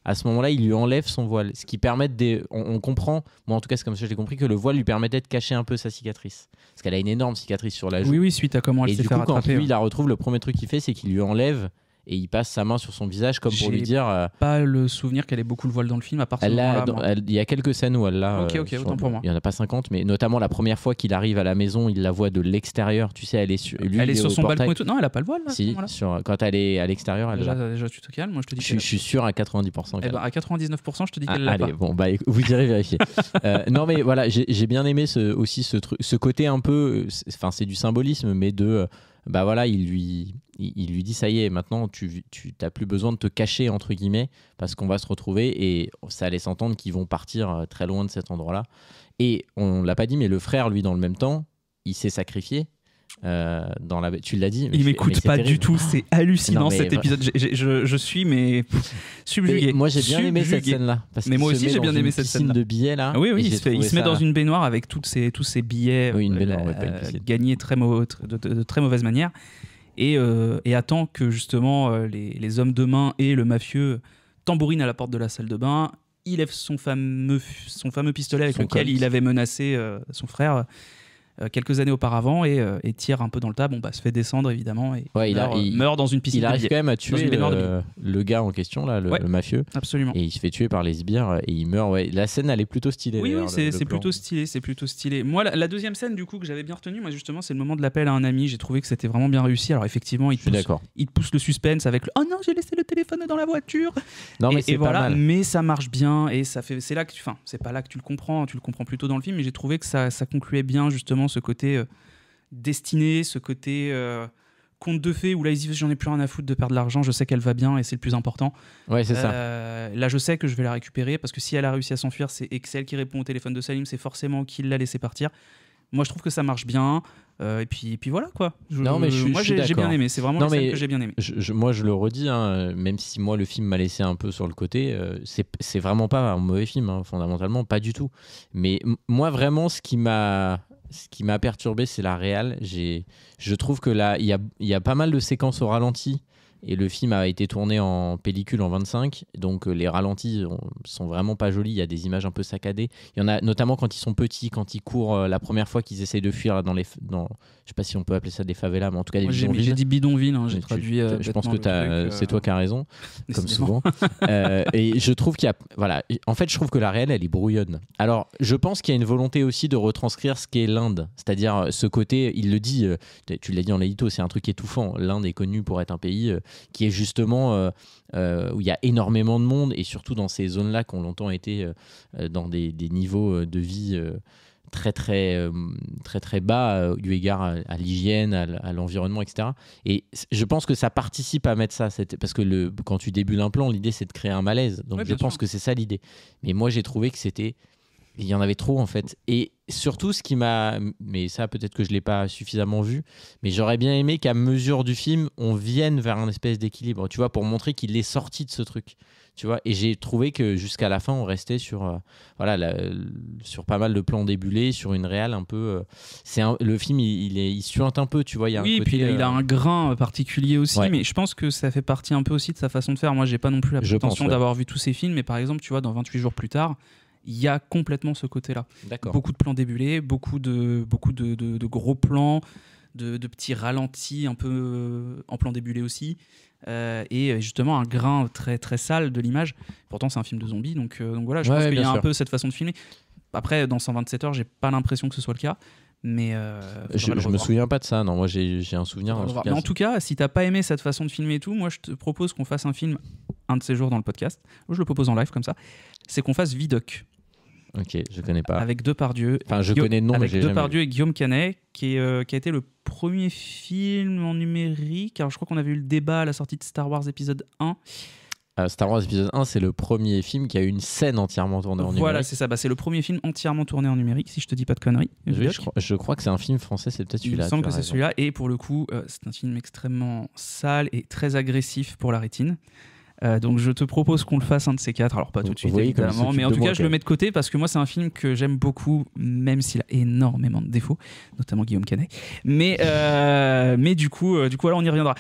à ce moment-là, il lui enlève son voile. Ce qui permet on comprend, moi en tout cas c'est comme ça que j'ai compris, que le voile lui permettait de cacher un peu sa cicatrice. Parce qu'elle a une énorme cicatrice sur la joue. Oui, suite à comment elle Et s'est du fait coup, quand rattraper. lui ouais. il la retrouve, le premier truc qu'il fait, c'est qu'il lui enlève et il passe sa main sur son visage comme pour J'ai lui dire. Pas le souvenir qu'elle ait beaucoup le voile dans le film, à part ce Elle moment-là, l'a, moi. il y a quelques scènes où elle l'a. Ok, autant pour moi. Il n'y en a pas 50, mais notamment la première fois qu'il arrive à la maison, il la voit de l'extérieur. Tu sais, elle est sur, lui, Elle est il sur au son portail. balcon et tout. Non, elle a pas le voile là. à ce Si, moment-là. quand elle est à l'extérieur, elle l'a. Déjà, tu te calmes. Moi, je te dis Je qu'elle suis sûr à 90%. Eh qu'elle ben, à 99%, je te dis qu'elle l'a allez, pas. bon, bah, vous irez vérifier. Non, mais voilà, j'ai bien aimé ce côté un peu. Enfin, c'est du symbolisme, mais bah voilà, il lui dit ça y est, maintenant tu n'as plus besoin de te cacher entre guillemets parce qu'on va se retrouver et ça laisse entendre qu'ils vont partir très loin de cet endroit-là. Et on l'a pas dit, mais le frère, lui, dans le même temps, il s'est sacrifié. Tu l'as dit. Mais Il mais m'écoute c'est pas terrible. du tout, c'est hallucinant Non, mais cet épisode. Je suis subjugué. Et moi j'ai bien aimé cette Subjugué. scène-là. Parce Mais qu'il moi se aussi, met j'ai dans bien une aimé cette piscine scène-là. de billets là. Oui, et il j'ai se met trouvé dans ça- une baignoire avec tous ces billets Oui, une baignoire, ouais, pas une piscine. gagnés de très mauvaise manière et attend que justement les hommes de main et le mafieux tambourinent à la porte de la salle de bain. Il lève son fameux pistolet avec Son lequel Colt. il avait menacé son frère quelques années auparavant et tire un peu dans le tas. Bon, bah, se fait descendre évidemment et Ouais, meurt dans une piscine Il de arrive billets. quand même à Dans tuer une baignoire de le gars en question là, Ouais. le mafieux. Absolument. Et il se fait tuer par les sbires et il meurt. Ouais. La scène, elle est plutôt stylée. Oui, d'ailleurs, c'est le plan. plutôt stylé. Moi, la deuxième scène, du coup, que j'avais bien retenue, moi, justement, c'est le moment de l'appel à un ami. J'ai trouvé que c'était vraiment bien réussi. Alors, effectivement, Je suis d'accord. il te pousse le suspense avec le « Oh non, j'ai laissé le téléphone dans la voiture !» Non, mais Et c'est pas voilà, mal. mais ça marche bien. Et ça fait, c'est là que c'est pas là que tu le comprends plus tôt dans le film, mais j'ai trouvé que ça concluait bien, justement, ce côté destiné, ce côté conte de fées où là ils disent j'en ai plus rien à foutre de perdre de l'argent, je sais qu'elle va bien et c'est le plus important. Ouais, c'est ça. Là je sais que je vais la récupérer parce que si elle a réussi à s'enfuir et que c'est elle qui répond au téléphone de Salim, c'est forcément qu'il l'a laissé partir. Moi je trouve que ça marche bien et puis voilà quoi. J'ai bien aimé, c'est vraiment la scène que j'ai bien aimé. Moi je le redis, hein, même si moi le film m'a laissé un peu sur le côté, c'est vraiment pas un mauvais film, hein, fondamentalement pas du tout. Mais moi vraiment ce qui m'a perturbé, c'est la réal. Je trouve que là, il y a pas mal de séquences au ralenti. Et le film a été tourné en pellicule en 25, donc les ralentis sont vraiment pas jolis. Il y a des images un peu saccadées. Il y en a notamment quand ils sont petits, quand ils courent la première fois qu'ils essayent de fuir là, je sais pas si on peut appeler ça des favelas, mais en tout cas des bidonvilles. J'ai dit bidonville, hein, j'ai traduit. Je pense que c'est toi qui as raison, comme souvent. Et je trouve en fait, je trouve que la réelle, elle est brouillonne. Alors, je pense qu'il y a une volonté aussi de retranscrire ce qu'est l'Inde, c'est-à-dire ce côté. Il le dit, tu l'as dit en l'édito, c'est un truc étouffant. L'Inde est connue pour être un pays qui est justement où il y a énormément de monde et surtout dans ces zones-là qui ont longtemps été dans des niveaux de vie très très bas eu égard à l'hygiène, à l'environnement, etc. Et je pense que ça participe à mettre ça, parce que quand tu débules un plan, l'idée c'est de créer un malaise. Donc je pense que c'est ça l'idée. Mais moi j'ai trouvé que il y en avait trop en fait. Et surtout ce qui mais ça peut-être que je l'ai pas suffisamment vu, mais j'aurais bien aimé qu'à mesure du film on vienne vers un espèce d'équilibre, tu vois, pour montrer qu'il est sorti de ce truc, tu vois. Et j'ai trouvé que jusqu'à la fin on restait sur sur pas mal de plans débulés, sur une réal un peu le film il suinte un peu, tu vois. Il y a un côté, puis il a un grain particulier aussi, mais je pense que ça fait partie un peu aussi de sa façon de faire. Moi j'ai pas non plus la prétention d'avoir vu tous ces films, mais par exemple tu vois dans 28 jours plus tard, il y a complètement ce côté-là. D'accord. Beaucoup de plans débulés, beaucoup de gros plans, de petits ralentis un peu en plan débulé aussi, et justement un grain très très sale de l'image. Pourtant c'est un film de zombies, donc voilà, je pense qu'il y a un peu cette façon de filmer. Après dans 127 heures, j'ai pas l'impression que ce soit le cas. Mais je me souviens pas de ça, non. Moi j'ai un souvenir. Mais en tout cas, si t'as pas aimé cette façon de filmer et tout, moi je te propose qu'on fasse un film un de ces jours dans le podcast. Je le propose en live comme ça. C'est qu'on fasse Vidocq. Ok, je connais pas. Avec Depardieu. Enfin, je connais le nom, mais j'ai jamais vu. Depardieu et Guillaume Canet, qui a été le premier film en numérique. Alors je crois qu'on avait eu le débat à la sortie de Star Wars épisode 1. Star Wars épisode 1, c'est le premier film qui a eu une scène entièrement tournée en numérique. Voilà, c'est ça. C'est le premier film entièrement tourné en numérique, si je te dis pas de conneries. Je crois que c'est un film français, c'est peut-être celui-là. Il me semble que c'est celui-là. Et pour le coup, c'est un film extrêmement sale et très agressif pour la rétine. Donc je te propose qu'on le fasse un de ces quatre. Alors pas tout de suite évidemment, mais en tout cas je le mets de côté parce que moi c'est un film que j'aime beaucoup, même s'il a énormément de défauts, notamment Guillaume Canet. Mais du coup voilà, on y reviendra.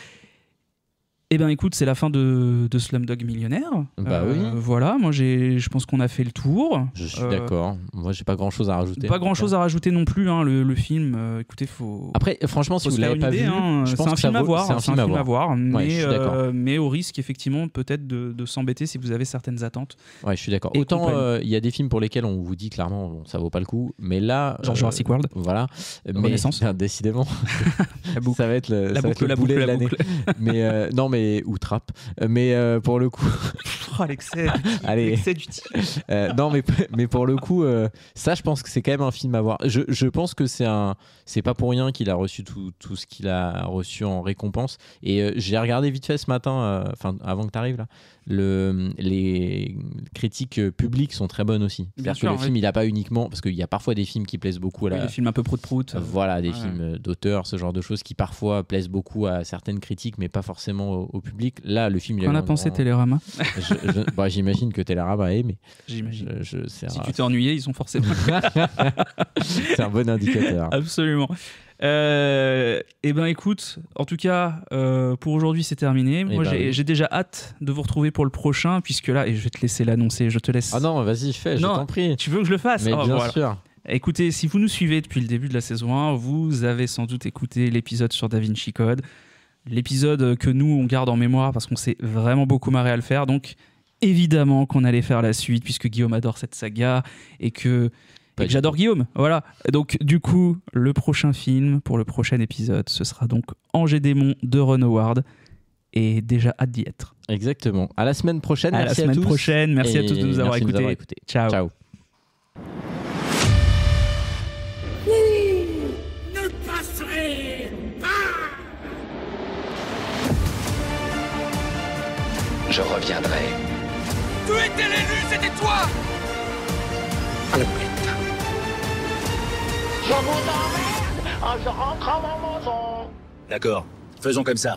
Eh bien écoute, c'est la fin de Slumdog Millionnaire. Bah oui. Voilà, moi je pense qu'on a fait le tour. Je suis d'accord. Moi j'ai pas grand chose à rajouter. Pas grand chose à rajouter non plus, hein. Le film, écoutez, faut. Après, franchement, si vous l'avez pas vu, je pense c'est un que film à voir. C'est un film à voir. Mais au risque effectivement peut-être de s'embêter si vous avez certaines attentes. Ouais, je suis d'accord. Autant il y a des films pour lesquels on vous dit clairement bon, ça vaut pas le coup, mais là. Genre Jurassic World. Voilà. Renaissance. Décidément. Ça va être la boucle de l'année. Mais non, mais ou Trap, mais pour le coup l'excès du titre. Non mais pour le coup ça je pense que c'est quand même un film à voir. Je pense que c'est pas pour rien qu'il a reçu tout ce qu'il a reçu en récompense, et j'ai regardé vite fait ce matin, avant que tu arrives là, les critiques publiques sont très bonnes aussi. C'est-à-dire que le film il a pas uniquement, parce qu'il y a parfois des films qui plaisent beaucoup des films un peu prout-prout, voilà, des films d'auteur, ce genre de choses qui parfois plaisent beaucoup à certaines critiques mais pas forcément au public. Là le film Qu'en a pensé Télérama? J'imagine que Télérama a aimé. J'imagine. Si tu t'es ennuyé, ils sont forcément c'est un bon indicateur. Absolument. Eh ben écoute, en tout cas pour aujourd'hui c'est terminé. Moi j'ai déjà hâte de vous retrouver pour le prochain, puisque là, et je vais te laisser l'annoncer, je te laisse. Ah non, vas-y, fais, je t'en prie. Tu veux que je le fasse? Mais bien sûr. Écoutez, si vous nous suivez depuis le début de la saison 1, vous avez sans doute écouté l'épisode sur Da Vinci Code, l'épisode que nous on garde en mémoire parce qu'on s'est vraiment beaucoup marré à le faire. Donc évidemment qu'on allait faire la suite, puisque Guillaume adore cette saga et que j'adore Guillaume, voilà. Donc du coup, le prochain film pour le prochain épisode, ce sera donc Angers Démon de Ron Howard, et déjà hâte d'y être. Exactement. À la semaine prochaine. Merci à tous. Merci à tous de nous avoir écoutés. Ciao. Ciao. Ne passerez pas. je reviendrai. Tu étais l'élu, c'était toi! À la boulette. Je vous emmerde! Je rentre à ma maison! D'accord, faisons comme ça.